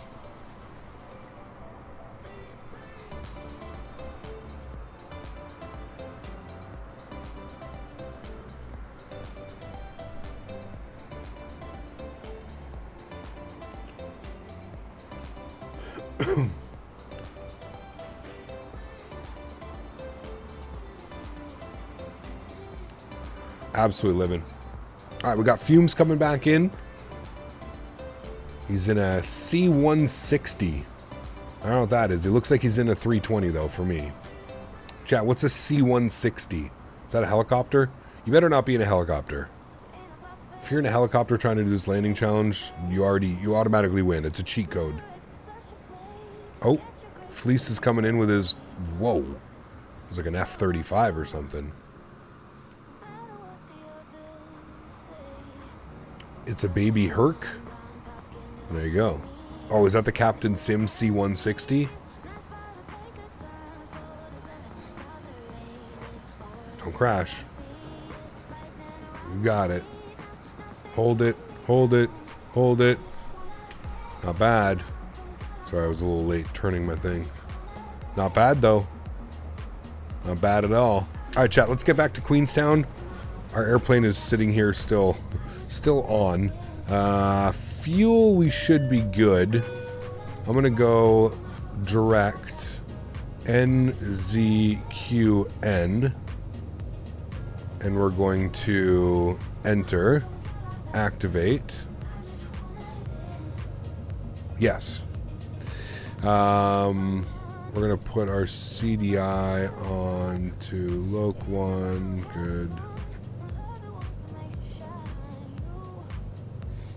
Absolutely living. All right, we got Fumes coming back in. He's in a C-160. I don't know what that is. It looks like he's in a 320, though, for me. Chat, what's a C-160? Is that a helicopter? You better not be in a helicopter. If you're in a helicopter trying to do this landing challenge, you automatically win. It's a cheat code. Oh, Fleece is coming in with his, whoa. It's like an F-35 or something. It's a baby Herc. There you go. Oh, is that the Captain Sim C-160? Don't crash. You got it. Hold it, hold it, hold it. Not bad. Sorry, I was a little late turning my thing. Not bad, though. Not bad at all. All right, chat, let's get back to Queenstown. Our airplane is sitting here still on. Fuel, we should be good. I'm going to go direct NZQN. And we're going to enter, activate. Yes. We're going to put our CDI on to Loc 1. Good.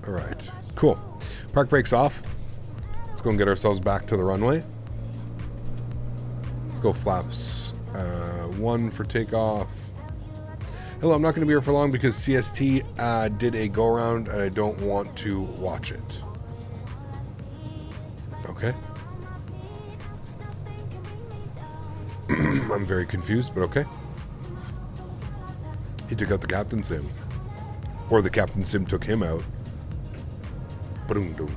All right. Cool. Park brakes off. Let's go and get ourselves back to the runway. Let's go flaps 1 for takeoff. Hello, I'm not going to be here for long because CST did a go-around and I don't want to watch it. Okay. I'm very confused, but okay. He took out the Captain Sim. Or the Captain Sim took him out. Ba-doom-doom.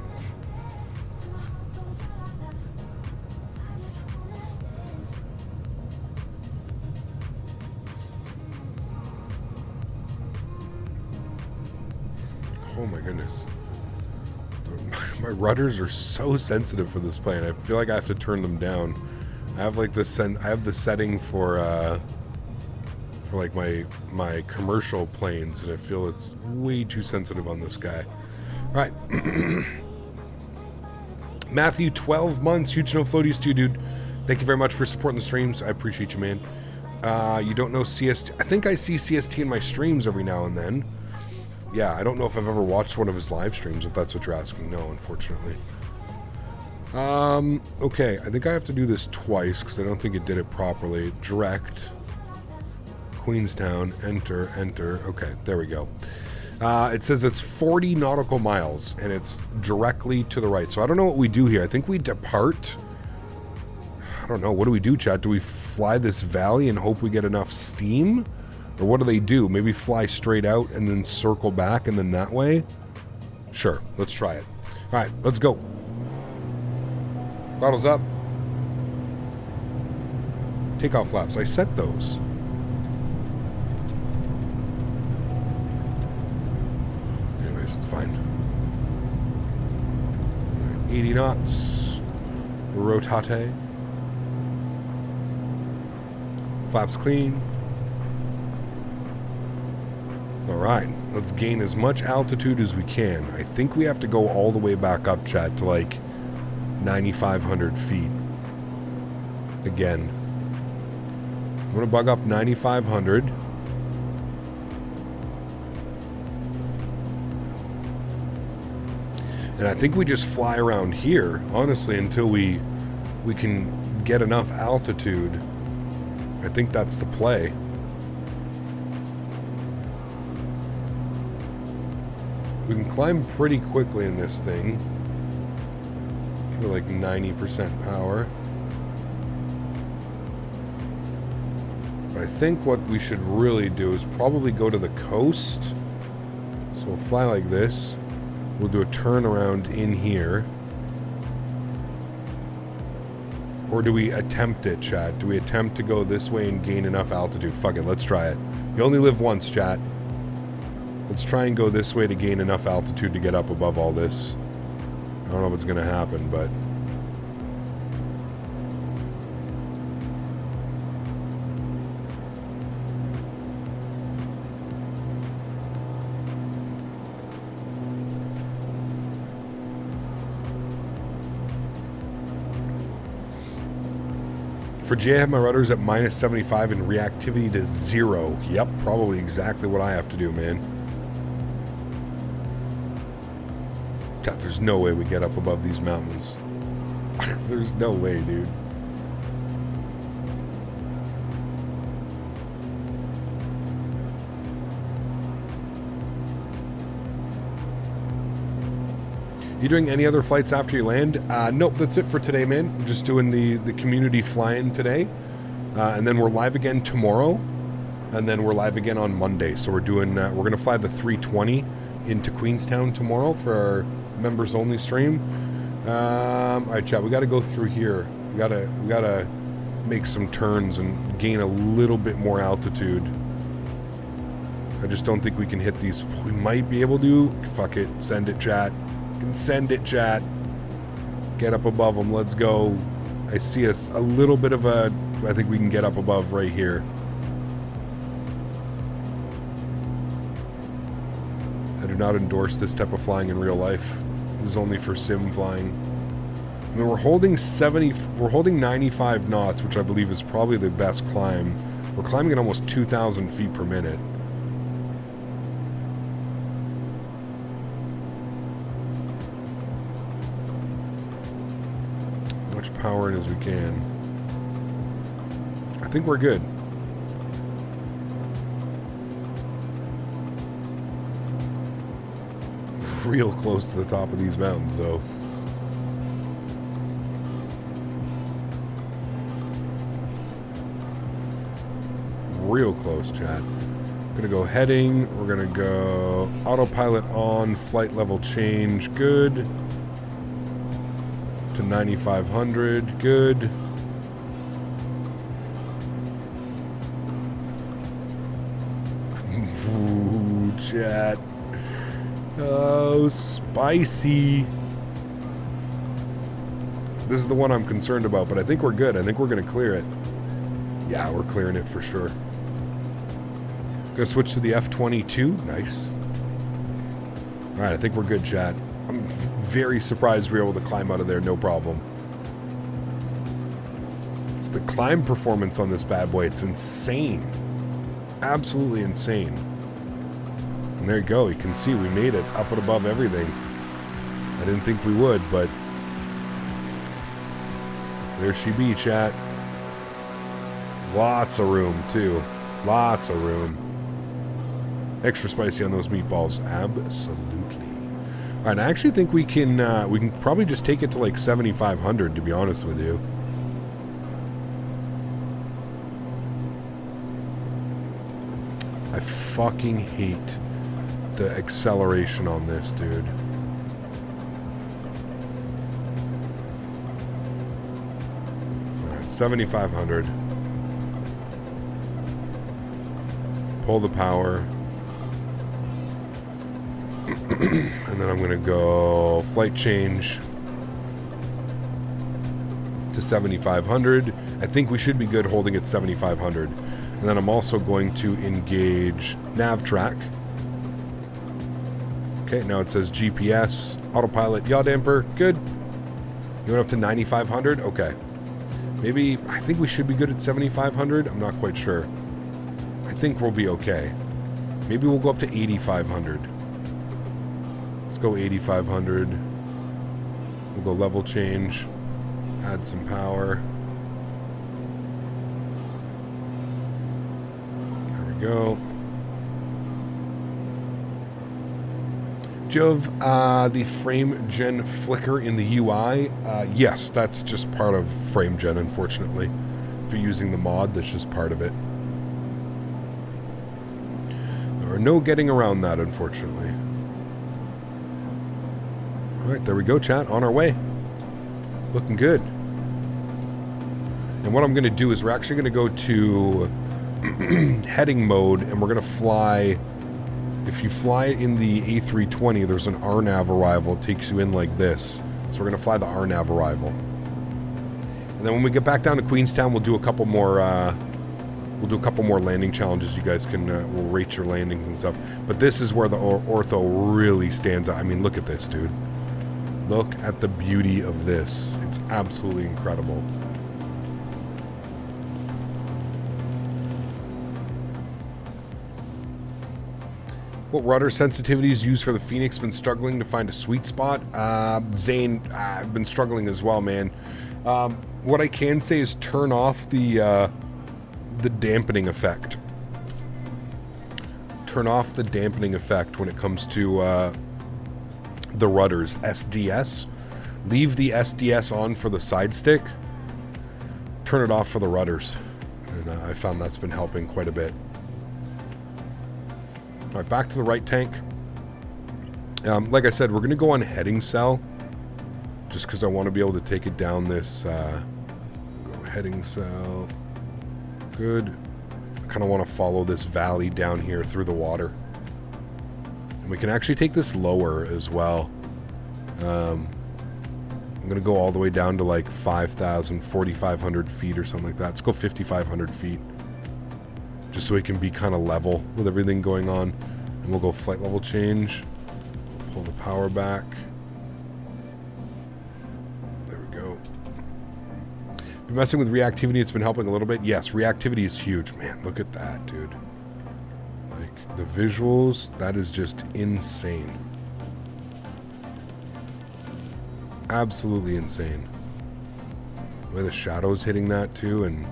Oh my goodness. My rudders are so sensitive for this plane. I feel like I have to turn them down. I have like this. I have the setting for like my commercial planes, and I feel it's way too sensitive on this guy. All right, Matthew, 12 months. Huge no floaties to you, dude. Thank you very much for supporting the streams. I appreciate you, man. You don't know CST? I think I see CST in my streams every now and then. Yeah, I don't know if I've ever watched one of his live streams, if that's what you're asking. No, unfortunately. Okay, I think I have to do this twice because I don't think it did it properly. Direct. Queenstown, enter. Okay, there we go. It says it's 40 nautical miles, and it's directly to the right. So I don't know what we do here. I think we depart. I don't know. What do we do, chat? Do we fly this valley and hope we get enough steam? Or what do they do? Maybe fly straight out and then circle back and then that way? Sure, let's try it. All right, let's go. Bottles up. Takeoff flaps. I set those. Anyways, it's fine. Right, 80 knots. Rotate. Flaps clean. Alright, let's gain as much altitude as we can. I think we have to go all the way back up, chat, to like 9,500 feet. Again. I'm going to bug up 9,500. And I think we just fly around here, honestly, until we can get enough altitude. I think that's the play. We can climb pretty quickly in this thing. We're like 90% power. But I think what we should really do is probably go to the coast. So we'll fly like this. We'll do a turnaround in here. Or do we attempt it, chat? Do we attempt to go this way and gain enough altitude? Fuck it, let's try it. You only live once, chat. Let's try and go this way to gain enough altitude to get up above all this. I don't know if it's going to happen, but... For J, I have my rudders at minus 75 and reactivity to 0. Yep, probably exactly what I have to do, man. There's no way we get up above these mountains. There's no way, dude. You doing any other flights after you land? Nope, that's it for today, man. We're just doing the community flying today. And then we're live again tomorrow. And then we're live again on Monday. So we're doing, we're going to fly the 320 into Queenstown tomorrow for our members only stream. All right, chat, we got to go through here. We gotta make some turns and gain a little bit more altitude. I just don't think we can hit these. We might be able to. Fuck it. Send it, chat. Send it, chat. Get up above them. Let's go. I see us a little bit of a... I think we can get up above right here. I do not endorse this type of flying in real life. This is only for sim flying. I mean, we're holding 95 knots, which I believe is probably the best climb. We're climbing at almost 2,000 feet per minute. Power in as we can. I think we're good. Real close to the top of these mountains, though. Real close, chat. Gonna go heading. We're gonna go autopilot on, flight level change. Good. To 9,500, good. Ooh, chat. Oh, spicy. This is the one I'm concerned about, but I think we're good. I think we're going to clear it. Yeah, we're clearing it for sure. Gonna switch to the F-22. Nice. All right, I think we're good, chat. I'm very surprised we were able to climb out of there, no problem. It's the climb performance on this bad boy. It's insane. Absolutely insane. And there you go. You can see we made it up and above everything. I didn't think we would, but there she be, chat. Lots of room, too. Lots of room. Extra spicy on those meatballs. Absolutely. All right, I actually think we can probably just take it to like 7,500, to be honest with you. I fucking hate the acceleration on this, dude. All right, 7,500. Pull the power. And then I'm going to go flight change to 7,500. I think we should be good holding at 7,500. And then I'm also going to engage nav track. Okay, now it says GPS, autopilot, yaw damper, good. You went up to 9,500? Okay. Maybe, I think we should be good at 7,500. I'm not quite sure. I think we'll be okay. Maybe we'll go up to 8,500. Let's go 8,500. We'll go level change. Add some power. There we go. Do you have the frame gen flicker in the UI? Yes, that's just part of frame gen, unfortunately. If you're using the mod, that's just part of it. There are no getting around that, unfortunately. Alright, there we go, chat. On our way. Looking good. And what I'm going to do is we're actually going to go to heading mode, and we're going to fly. If you fly in the A320, there's an RNAV arrival. It takes you in like this. So we're going to fly the RNAV arrival. And then when we get back down to Queenstown, we'll do a couple more landing challenges. You guys can we'll rate your landings and stuff. But this is where the ortho really stands out. I mean, look at this, dude. Look at the beauty of this. It's absolutely incredible. What rudder sensitivities used for the Phoenix? Been struggling to find a sweet spot. Zane, I've been struggling as well, man. What I can say is turn off the dampening effect. Turn off the dampening effect when it comes to the rudders. SDS. Leave the SDS on for the side stick. Turn it off for the rudders. And I found that's been helping quite a bit. All right, back to the right tank. Like I said, we're going to go on heading cell. Just because I want to be able to take it down this... go heading cell. Good. I kind of want to follow this valley down here through the water. And we can actually take this lower as well. I'm going to go all the way down to like 5,000, 4,500 feet or something like that. Let's go 5,500 feet. Just so we can be kind of level with everything going on. And we'll go flight level change. Pull the power back. There we go. Been messing with reactivity. It's been helping a little bit. Yes, reactivity is huge. Man, look at that, dude. Like, the visuals, that is just insane. Absolutely insane. The way the shadow's hitting that, too, and...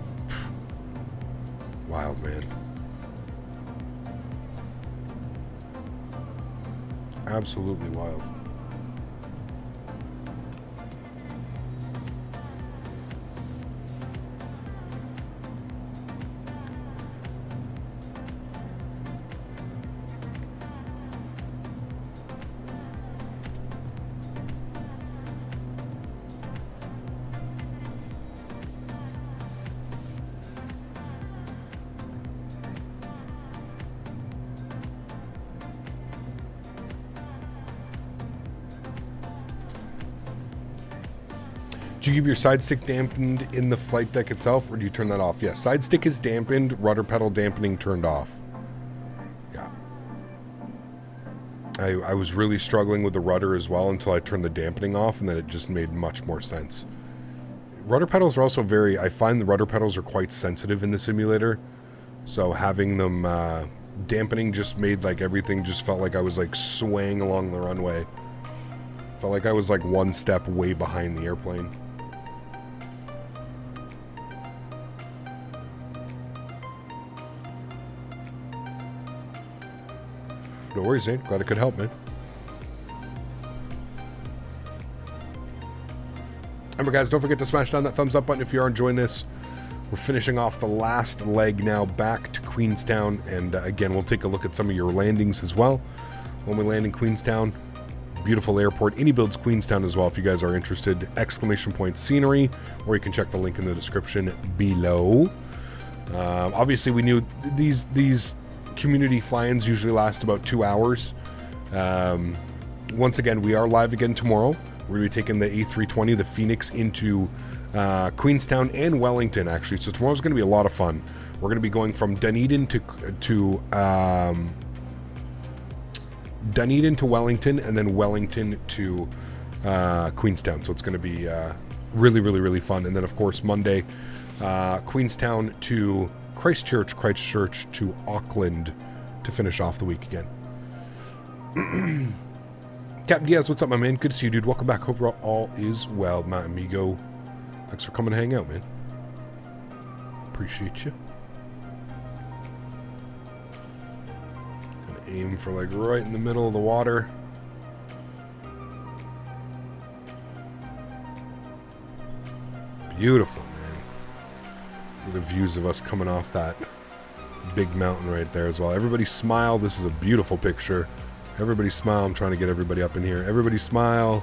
wild, man. Absolutely wild. Do you keep your side stick dampened in the flight deck itself, or do you turn that off? Yes, side stick is dampened, rudder pedal dampening turned off. Yeah. I was really struggling with the rudder as well until I turned the dampening off, and then it just made much more sense. Rudder pedals are also very... I find the rudder pedals are quite sensitive in the simulator, so having them dampening just made like everything just felt like I was like swaying along the runway. Felt like I was like one step way behind the airplane. No worries, Zane. Glad I could help, man. Remember, guys, don't forget to smash down that thumbs up button if you are enjoying this. We're finishing off the last leg now back to Queenstown. And again, we'll take a look at some of your landings as well when we land in Queenstown. Beautiful airport. Any builds Queenstown as well if you guys are interested. Exclamation point scenery, or you can check the link in the description below. Obviously, we knew these community fly-ins usually last about 2 hours. Once again, we are live again tomorrow. We're going to be taking the A320, the Phoenix, into Queenstown and Wellington, actually. So tomorrow's going to be a lot of fun. We're going to be going from Dunedin to Dunedin to Wellington, and then Wellington to Queenstown. So it's going to be really, really, really fun. And then, of course, Monday, Queenstown to Christchurch to Auckland to finish off the week again. Captain Diaz, what's up, my man? Good to see you, dude. Welcome back. Hope all is well, my amigo. Thanks for coming to hang out, man. Appreciate you. Gonna aim for like right in the middle of the water. Beautiful, man. Look at the views of us coming off that big mountain right there as well. Everybody smile. This is a beautiful picture. Everybody smile. I'm trying to get everybody up in here. Everybody smile.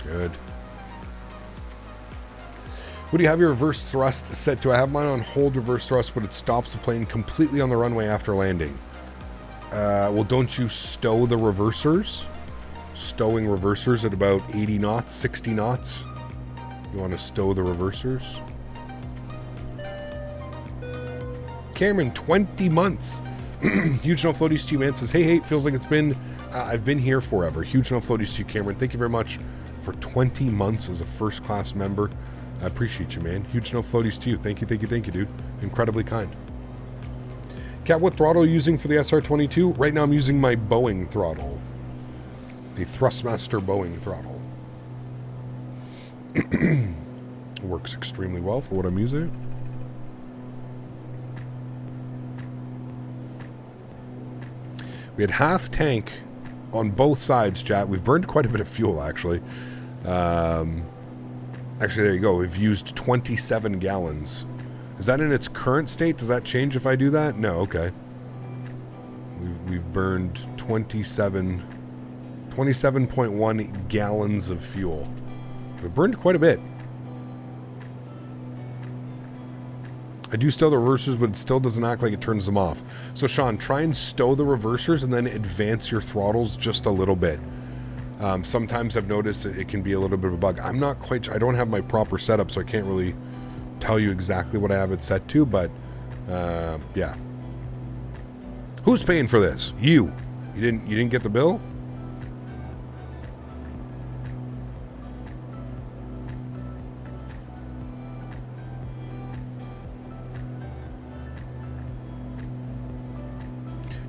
Good. What do you have your reverse thrust set to? I have mine on hold reverse thrust, but it stops the plane completely on the runway after landing. Well, don't you stow the reversers? Stowing reversers at about 80 knots, 60 knots. You want to stow the reversers? Cameron, 20 months. Huge no floaties to you, man. Says, hey, feels like it's been, I've been here forever. Huge no floaties to you, Cameron. Thank you very much for 20 months as a first class member. I appreciate you, man. Huge no floaties to you. Thank you, dude. Incredibly kind. Cat, what throttle are you using for the SR22? Right now I'm using my Boeing throttle. The Thrustmaster Boeing throttle. Works extremely well for what I'm using. We had half tank on both sides, chat. We've burned quite a bit of fuel, actually. Actually, there you go. We've used 27 gallons. Is that in its current state? Does that change if I do that? No, okay. We've burned 27.1 gallons of fuel. We've burned quite a bit. I do stow the reversers, but it still doesn't act like it turns them off. So, Sean, try and stow the reversers and then advance your throttles just a little bit. Sometimes I've noticed it can be a little bit of a bug. I'm not quite sure. I don't have my proper setup, so I can't really tell you exactly what I have it set to, but yeah. Who's paying for this? You. You didn't get the bill?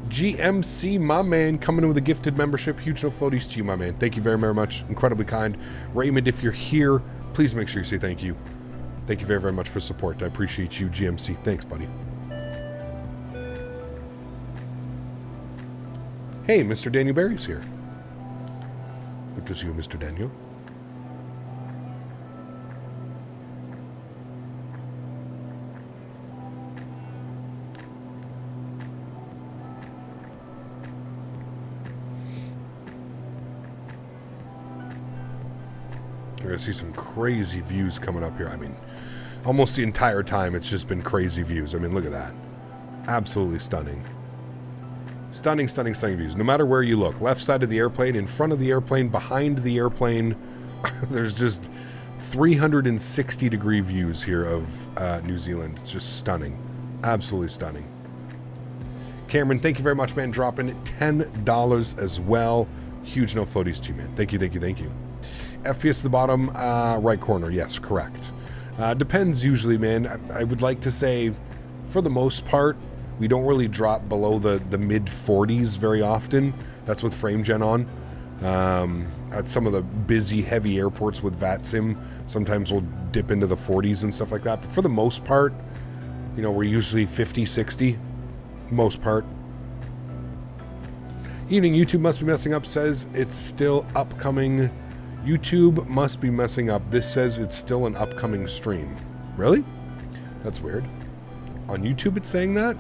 GMC, my man, coming in with a gifted membership. Huge no floaties to you, my man. Thank you very, very much. Incredibly kind. Raymond, if you're here, please make sure you say thank you. Thank you very, very much for support. I appreciate you, GMC. Thanks, buddy. Hey, Mr. Daniel Barry's here. Good to see you, Mr. Daniel. We're going to see some crazy views coming up here. I mean, almost the entire time it's just been crazy views. I mean, look at that. Absolutely stunning. Stunning, stunning, stunning views. No matter where you look. Left side of the airplane, in front of the airplane, behind the airplane. There's just 360-degree views here of New Zealand. It's just stunning. Absolutely stunning. Cameron, thank you very much, man. Dropping $10 as well. Huge no floaties to you, man. Thank you, thank you, thank you. FPS at the bottom right corner. Yes, correct. Depends usually, man. I would like to say, for the most part, we don't really drop below the mid-40s very often. That's with FrameGen on. At some of the busy, heavy airports with VATSIM, sometimes we'll dip into the 40s and stuff like that. But for the most part, you know, we're usually 50, 60. Most part. Evening, YouTube must be messing up, says it's still upcoming. YouTube must be messing up. This says it's still an upcoming stream. Really? That's weird. On YouTube it's saying that?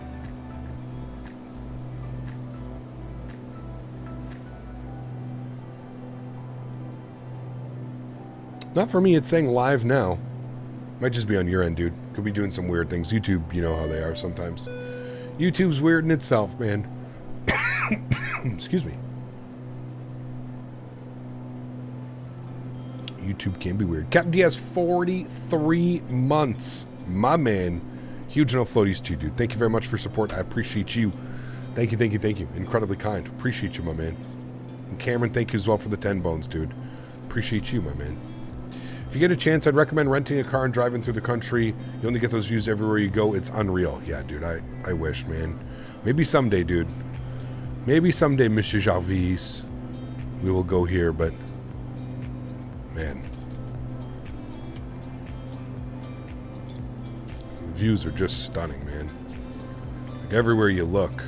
Not for me, it's saying live now. Might just be on your end, dude. Could be doing some weird things. YouTube, you know how they are sometimes. YouTube's weird in itself, man. Excuse me. YouTube can be weird. Captain D has 43 months. My man. Huge no floaties to you, dude. Thank you very much for support. I appreciate you. Thank you, thank you, thank you. Incredibly kind. Appreciate you, my man. And Cameron, thank you as well for the 10 bones, dude. Appreciate you, my man. If you get a chance, I'd recommend renting a car and driving through the country. You only get those views everywhere you go. It's unreal. Yeah, dude, I wish, man. Maybe someday, dude. Maybe someday, Mr. Jarvis, we will go here, but man, the views are just stunning, man. Like everywhere you look,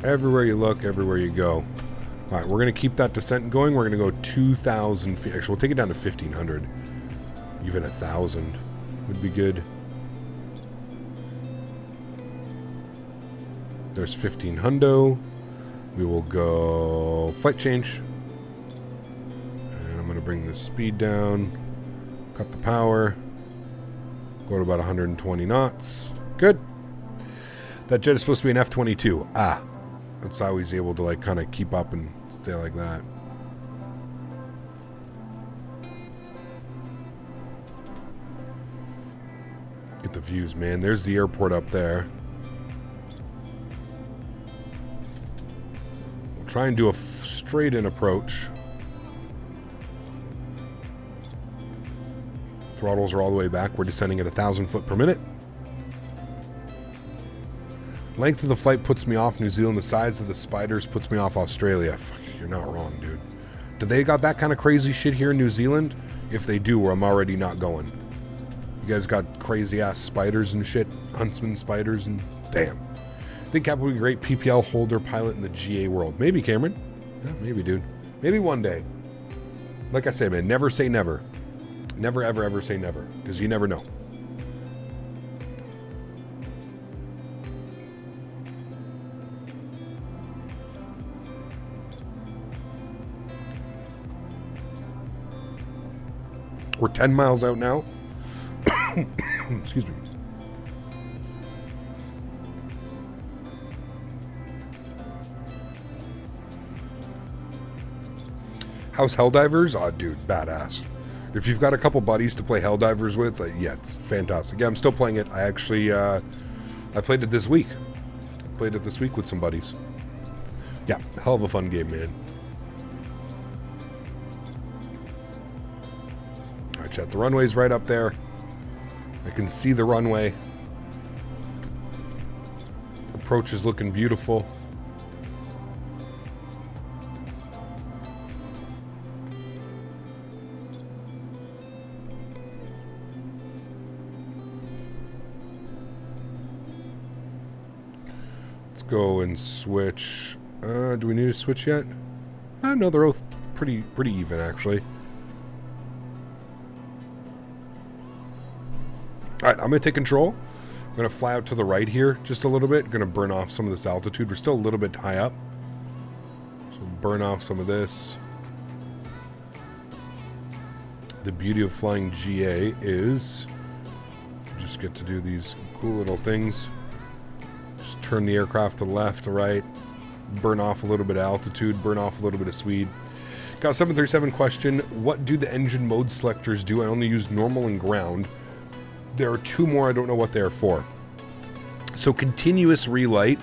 everywhere you look, everywhere you go. All right, we're gonna keep that descent going. We're gonna go 2,000 feet. Actually, we'll take it down to 1,500. Even 1,000 would be good. There's 1,500. We will go flight change. And I'm going to bring the speed down. Cut the power. Go to about 120 knots. Good. That jet is supposed to be an F-22. Ah. That's how he's able to, like, kind of keep up and stay like that. Get the views, man. There's the airport up there. We'll try and do a straight-in approach. Throttles are all the way back. We're descending at 1,000 foot per minute. Length of the flight puts me off New Zealand. The size of the spiders puts me off Australia. Fuck, you're not wrong, dude. Do they got that kind of crazy shit here in New Zealand? If they do, I'm already not going. You guys got crazy-ass spiders and shit? Huntsman spiders and... Damn. I think Cap would be a great PPL holder pilot in the GA world. Maybe, Cameron. Yeah, maybe, dude. Maybe one day. Like I say, man, never say never. Never, ever, ever say never. Because you never know. We're 10 miles out now. Excuse me. How's Helldivers? Oh, dude, badass. If you've got a couple buddies to play Helldivers with, yeah, it's fantastic. Yeah, I'm still playing it. I actually, I played it this week. I played it this week with some buddies. Yeah, hell of a fun game, man. All right, chat. The runway's right up there. I can see the runway. Approach is looking beautiful. Let's go and switch. Do we need to switch yet? No, they're both pretty even, actually. Alright, I'm going to take control. I'm going to fly out to the right here just a little bit. Going to burn off some of this altitude. We're still a little bit high up. So burn off some of this. The beauty of flying GA is you just get to do these cool little things. Just turn the aircraft to the left, to right. Burn off a little bit of altitude. Burn off a little bit of speed. Got a 737 question. What do the engine mode selectors do? I only use normal and ground. There are two more. I don't know what they're for. So continuous relight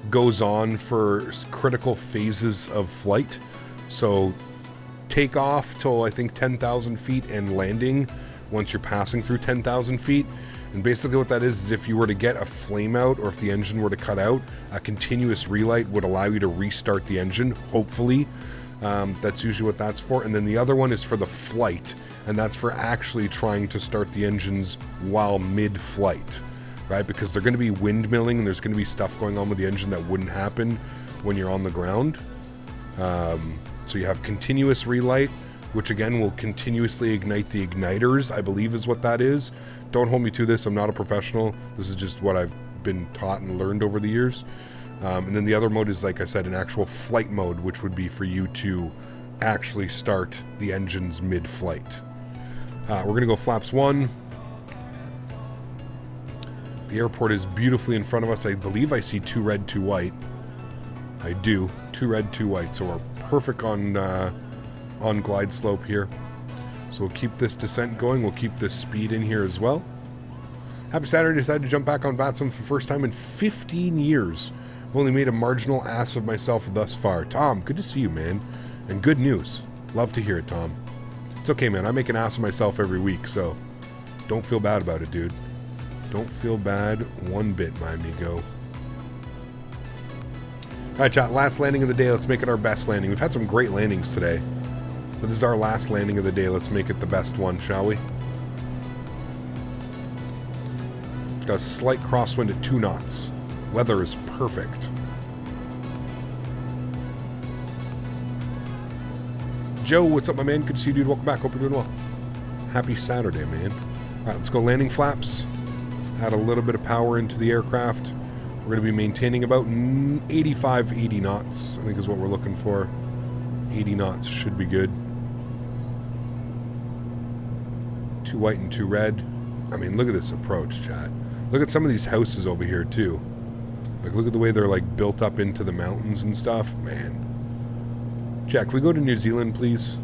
goes on for critical phases of flight. So takeoff till I think 10,000 feet and landing once you're passing through 10,000 feet. And basically what that is if you were to get a flame out or if the engine were to cut out, a continuous relight would allow you to restart the engine, hopefully. That's usually what that's for. And then the other one is for the flight. And that's for actually trying to start the engines while mid-flight, right? Because they're going to be windmilling and there's going to be stuff going on with the engine that wouldn't happen when you're on the ground. So you have continuous relight, which again will continuously ignite the igniters, I believe is what that is. Don't hold me to this. I'm not a professional. This is just what I've been taught and learned over the years. And then the other mode is, like I said, an actual flight mode, which would be for you to actually start the engines mid-flight. We're going to go flaps 1. The airport is beautifully in front of us. I believe I see 2 red, 2 white. I do. 2 red, 2 white. So we're perfect on glide slope here. So we'll keep this descent going. We'll keep this speed in here as well. Happy Saturday. Decided to jump back on VATSIM for the first time in 15 years. I've only made a marginal ass of myself thus far. Tom, good to see you, man. And good news. Love to hear it, Tom. It's okay, man. I make an ass of myself every week, so don't feel bad about it, dude. Don't feel bad one bit, my amigo. Alright, chat. Last landing of the day. Let's make it our best landing. We've had some great landings today. But this is our last landing of the day. Let's make it the best one, shall we? Got a slight crosswind at 2 knots. Weather is perfect. Joe, what's up, my man? Good to see you, dude. Welcome back. Hope you're doing well. Happy Saturday, man. All right, let's go landing flaps. Add a little bit of power into the aircraft. We're going to be maintaining about 85, 80 knots, I think is what we're looking for. 80 knots should be good. 2 white and 2 red. I mean, look at this approach, chat. Look at some of these houses over here, too. Like, look at the way they're, like, built up into the mountains and stuff. Man. Jack, can we go to New Zealand, please?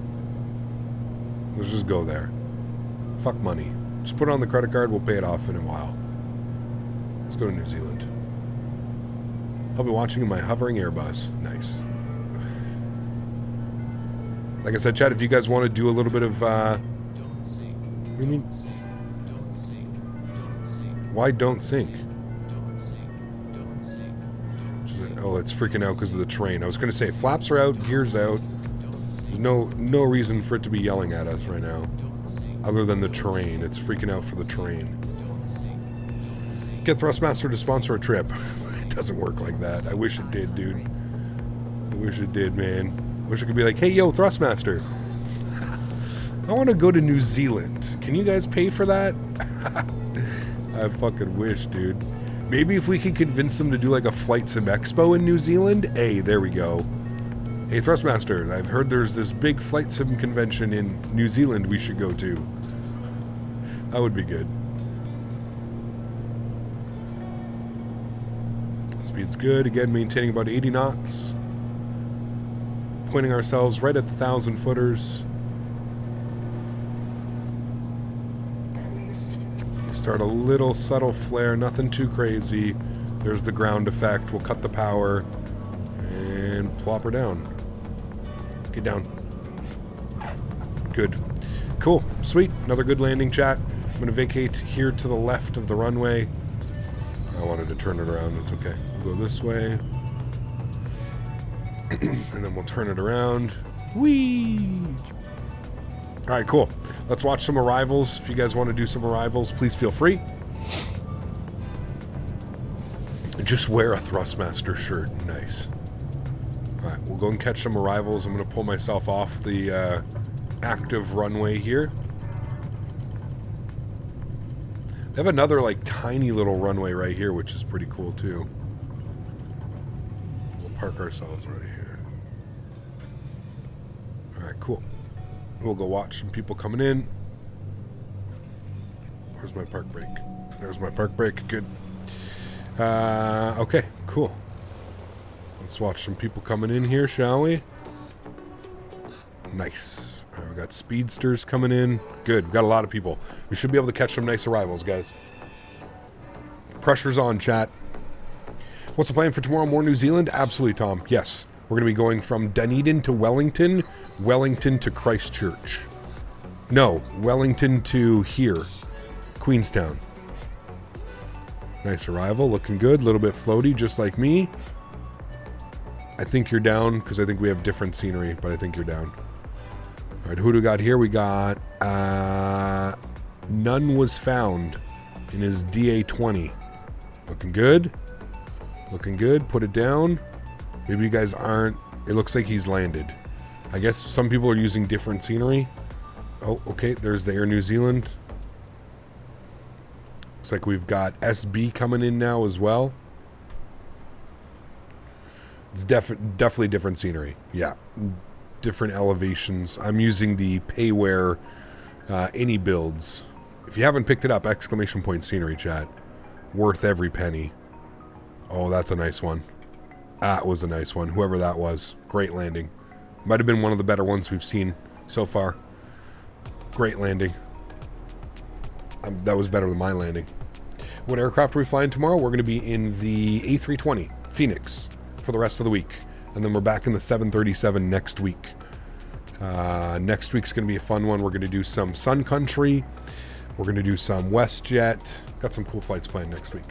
Let's just go there. Fuck money. Just put it on the credit card. We'll pay it off in a while. Let's go to New Zealand. I'll be watching in my hovering Airbus. Nice. Like I said, chat, if you guys want to do a little bit of, what do you mean? Why don't sink? Oh, it's freaking out because of the terrain. I was going to say, flaps are out, gears out. There's no reason for it to be yelling at us right now. Other than the terrain. It's freaking out for the terrain. Get Thrustmaster to sponsor a trip. It doesn't work like that. I wish it did, dude. I wish it did, man. I wish it could be like, hey, yo, Thrustmaster. I want to go to New Zealand. Can you guys pay for that? I fucking wish, dude. Maybe if we could convince them to do like a Flight Sim Expo in New Zealand. Hey, there we go. Hey, Thrustmaster, I've heard there's this big Flight Sim convention in New Zealand we should go to. That would be good. Speed's good. Again, maintaining about 80 knots. Pointing ourselves right at the 1,000 footers. Start a little subtle flare, nothing too crazy. There's the ground effect. We'll cut the power and plop her down. Get down. Good. Cool. Sweet. Another good landing, chat. I'm going to vacate here to the left of the runway. I wanted to turn it around. It's okay. We'll go this way. And then we'll turn it around. Whee! Alright, cool. Let's watch some arrivals. If you guys want to do some arrivals, please feel free. Just wear a Thrustmaster shirt. Nice. Alright, we'll go and catch some arrivals. I'm going to pull myself off the active runway here. They have another, like, tiny little runway right here, which is pretty cool, too. We'll park ourselves right here. Alright, cool. We'll go watch some people coming in. Where's my park brake? There's my park brake. Good. Okay, cool. Let's watch some people coming in here, shall we? Nice. All right, we got speedsters coming in. Good. We've got a lot of people. We should be able to catch some nice arrivals, guys. Pressure's on, chat. What's the plan for tomorrow? More New Zealand? Absolutely, Tom. Yes. We're going to be going from Dunedin to Wellington, Wellington to Christchurch. No, Wellington to here, Queenstown. Nice arrival, looking good, a little bit floaty, just like me. I think you're down, because I think we have different scenery, but I think you're down. All right, who do we got here? We got, none was found in his DA-20. Looking good. Looking good, put it down. Maybe you guys aren't. It looks like he's landed. I guess some people are using different scenery. Oh, okay. There's the Air New Zealand. Looks like we've got SB coming in now as well. It's definitely different scenery. Yeah. Different elevations. I'm using the Payware any builds. If you haven't picked it up, exclamation point scenery, chat. Worth every penny. Oh, that's a nice one. That was a nice one. Whoever that was. Great landing. Might have been one of the better ones we've seen so far. Great landing. That was better than my landing. What aircraft are we flying tomorrow? We're going to be in the A320 Phoenix for the rest of the week. And then we're back in the 737 next week. Next week's going to be a fun one. We're going to do some Sun Country. We're going to do some WestJet. Got some cool flights planned next week.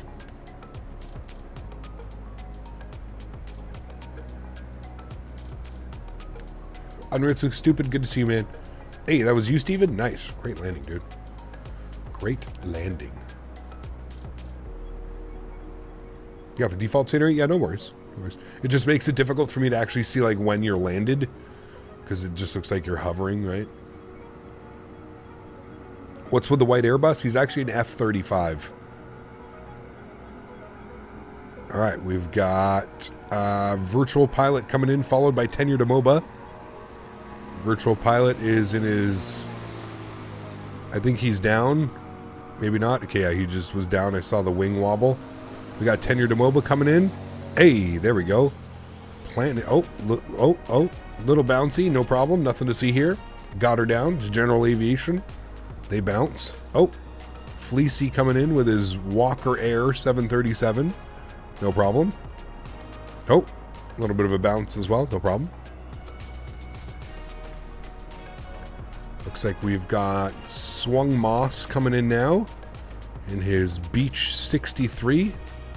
Unreal looks stupid. Good to see you, man. Hey, that was you, Steven? Nice. Great landing, dude. Great landing. You got the default scenery? Yeah, no worries. No worries. It just makes it difficult for me to actually see like when you're landed, because it just looks like you're hovering, right? What's with the white Airbus? He's actually an F-35. All right, we've got Virtual Pilot coming in, followed by Tenure to MOBA. Virtual Pilot is in his... I think he's down. Maybe not. Okay, yeah, he just was down. I saw the wing wobble. We got Tenure to MOBA coming in. Hey, there we go. Planet. Oh, little bouncy. No problem. Nothing to see here. Got her down. Just general aviation. They bounce. Oh, Fleecy coming in with his Walker Air 737. No problem. Oh, a little bit of a bounce as well. No problem. Looks like we've got Swung Moss coming in now in his Beach 63.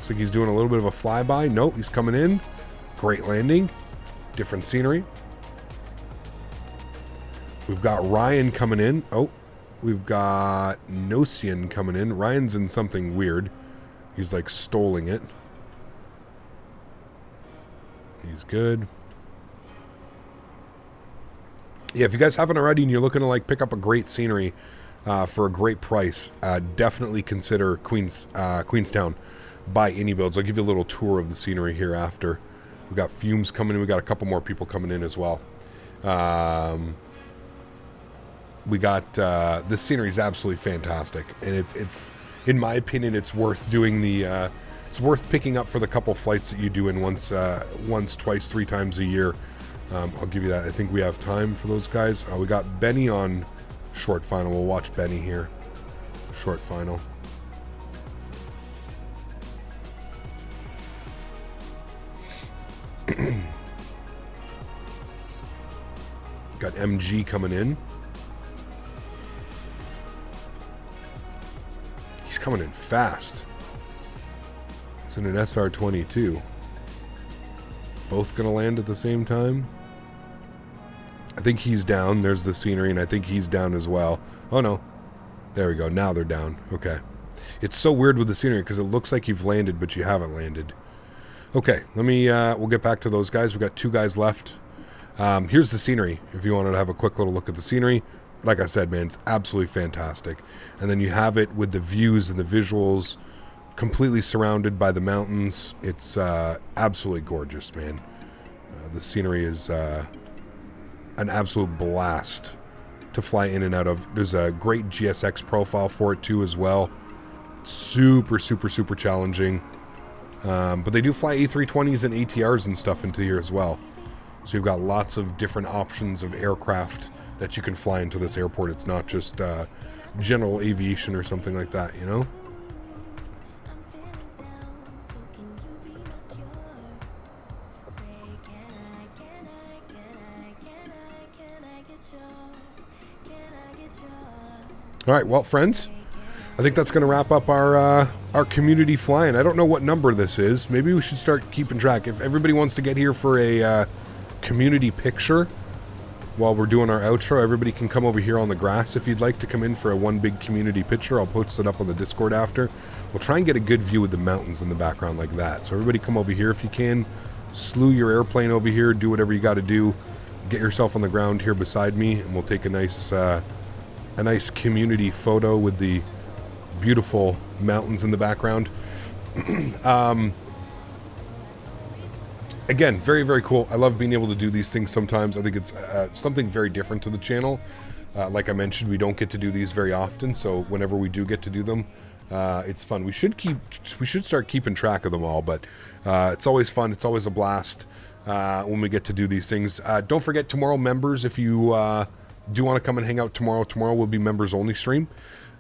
Looks like he's doing a little bit of a flyby. Nope, he's coming in. Great landing. Different scenery. We've got Ryan coming in. Oh, we've got Nosian coming in. Ryan's in something weird. He's like stoling it. He's good. Yeah, if you guys haven't already and you're looking to like pick up a great scenery for a great price, definitely consider Queenstown by Any Builds. I'll give you a little tour of the scenery here after. We've got Fumes coming in. We've got a couple more people coming in as well. We got this scenery is absolutely fantastic, and it's in my opinion, it's worth doing the it's worth picking up for the couple flights that you do in once, twice, 3 times a year. I'll give you that. I think we have time for those guys. We got Benny on short final. We'll watch Benny here. Short final. Got MG coming in. He's coming in fast. He's in an SR22. Both gonna land at the same time. I think he's down. There's the scenery, and I think he's down as well. Oh no. There we go. Now they're down. Okay. It's so weird with the scenery because it looks like you've landed, but you haven't landed. Okay, let me, we'll get back to those guys. We've got 2 guys left. Here's the scenery, if you wanted to have a quick little look at the scenery. Like I said, man, it's absolutely fantastic. And then you have it with the views and the visuals, completely surrounded by the mountains. It's absolutely gorgeous, man. The scenery is an absolute blast to fly in and out of. There's a great GSX profile for it, too, as well. Super, super, super challenging. But they do fly A320s and ATRs and stuff into here as well. So you've got lots of different options of aircraft that you can fly into this airport. It's not just general aviation or something like that, you know? All right, well, friends, I think that's going to wrap up our community flying. I don't know what number this is. Maybe we should start keeping track. If everybody wants to get here for a community picture while we're doing our outro, everybody can come over here on the grass if you'd like to come in for a one big community picture. I'll post it up on the Discord after. We'll try and get a good view of the mountains in the background like that. So everybody come over here if you can. Slew your airplane over here. Do whatever you got to do. Get yourself on the ground here beside me, and we'll take a nice community photo with the beautiful mountains in the background. Again, very, very cool. I love being able to do these things sometimes. I think it's something very different to the channel. Like I mentioned, we don't get to do these very often, so whenever we do get to do them, it's fun. We should start keeping track of them all, but it's always fun. It's always a blast when we get to do these things. Don't forget tomorrow, members, if you do want to come and hang out tomorrow will be members only stream.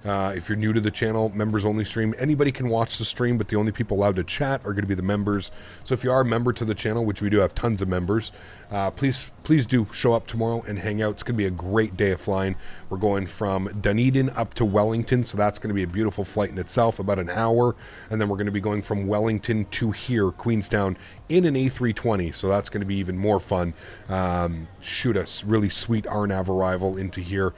If you're new to the channel, members only stream. Anybody can watch the stream, but the only people allowed to chat are going to be the members. So if you are a member to the channel, which we do have tons of members, please do show up tomorrow and hang out. It's going to be a great day of flying. We're going from Dunedin up to Wellington, so that's going to be a beautiful flight in itself, about an hour. And then we're going to be going from Wellington to here, Queenstown, in an A320, so that's going to be even more fun. Shoot a really sweet RNAV arrival into here.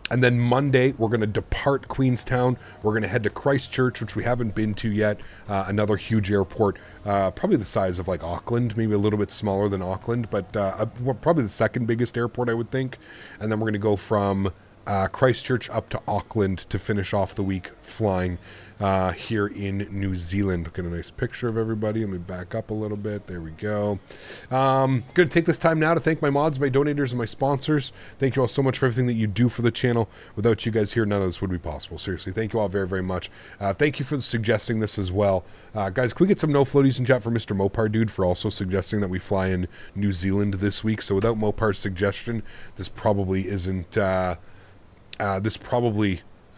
And then Monday, we're going to depart Queenstown. We're going to head to Christchurch, which we haven't been to yet. Another huge airport, probably the size of like Auckland, maybe a little bit smaller than Auckland, but probably the second biggest airport, I would think. And then we're going to go from Christchurch up to Auckland to finish off the week flying here in New Zealand. Look at a nice picture of everybody. Let me back up a little bit. There we go. Going to take this time now to thank my mods, my donators, and my sponsors. Thank you all so much for everything that you do for the channel. Without you guys here, none of this would be possible. Seriously, thank you all very, very much. Thank you for suggesting this as well. Guys, can we get some no floaties in chat for Mr. Mopar Dude for also suggesting that we fly in New Zealand this week? So without Mopar's suggestion, this probably isn't...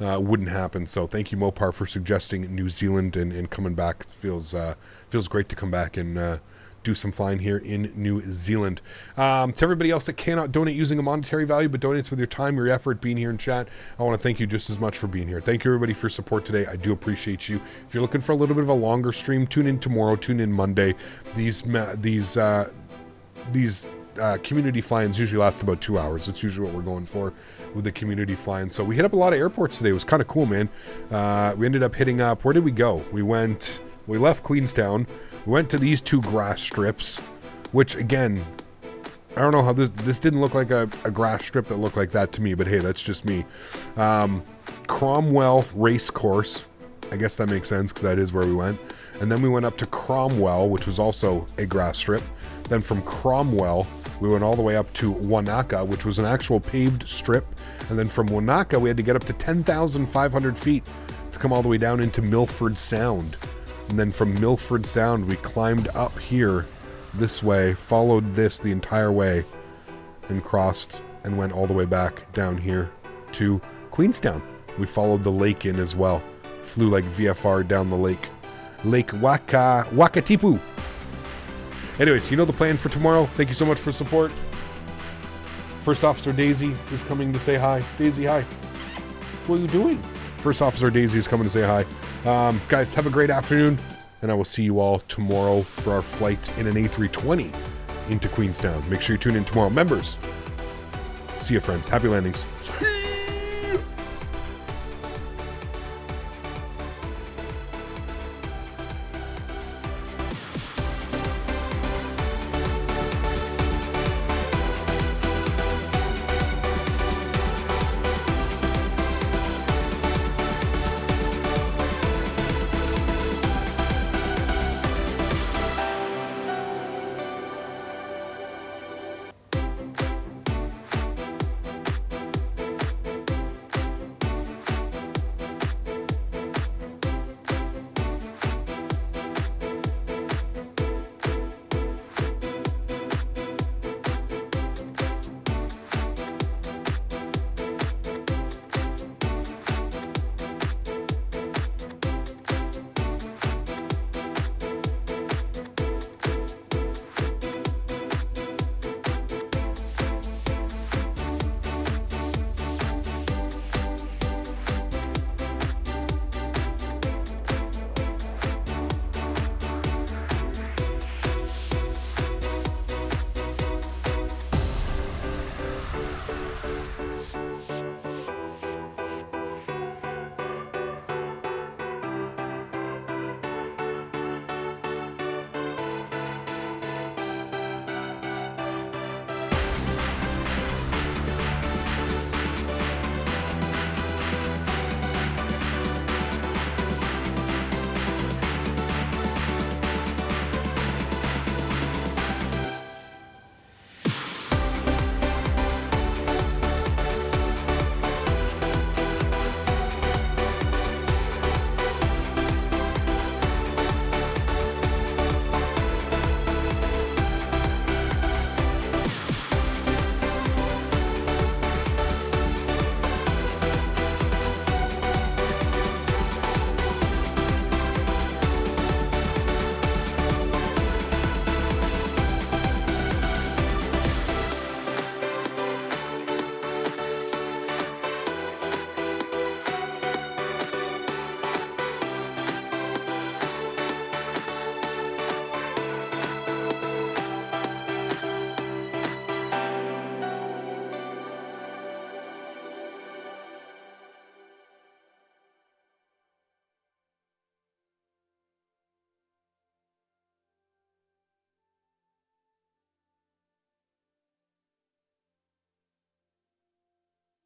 wouldn't happen. So thank you, Mopar, for suggesting New Zealand and coming back. It feels great to come back and do some flying here in New Zealand. To everybody else that cannot donate using a monetary value, but donates with your time, your effort, being here in chat, I want to thank you just as much for being here. Thank you, everybody, for support today. I do appreciate you. If you're looking for a little bit of a longer stream, tune in tomorrow, tune in Monday. These community flyings usually last about 2 hours. That's usually what we're going for with the community flying. So we hit up a lot of airports today. It was kind of cool, man. We ended up hitting up, where did we go? We left Queenstown. We went to these 2 grass strips, which again, I don't know how this didn't look like a grass strip that looked like that to me, but hey, that's just me. Cromwell Race Course. I guess that makes sense because that is where we went. And then we went up to Cromwell, which was also a grass strip. Then from Cromwell, we went all the way up to Wanaka, which was an actual paved strip. And then from Wanaka, we had to get up to 10,500 feet to come all the way down into Milford Sound. And then from Milford Sound, we climbed up here this way, followed this the entire way, and crossed and went all the way back down here to Queenstown. We followed the lake in as well. Flew like VFR down the lake. Lake Wakatipu. Anyways, you know the plan for tomorrow. Thank you so much for support. First Officer Daisy is coming to say hi. Daisy, hi. What are you doing? First Officer Daisy is coming to say hi. Guys, have a great afternoon, and I will see you all tomorrow for our flight in an A320 into Queenstown. Make sure you tune in tomorrow. Members, see you, friends. Happy landings.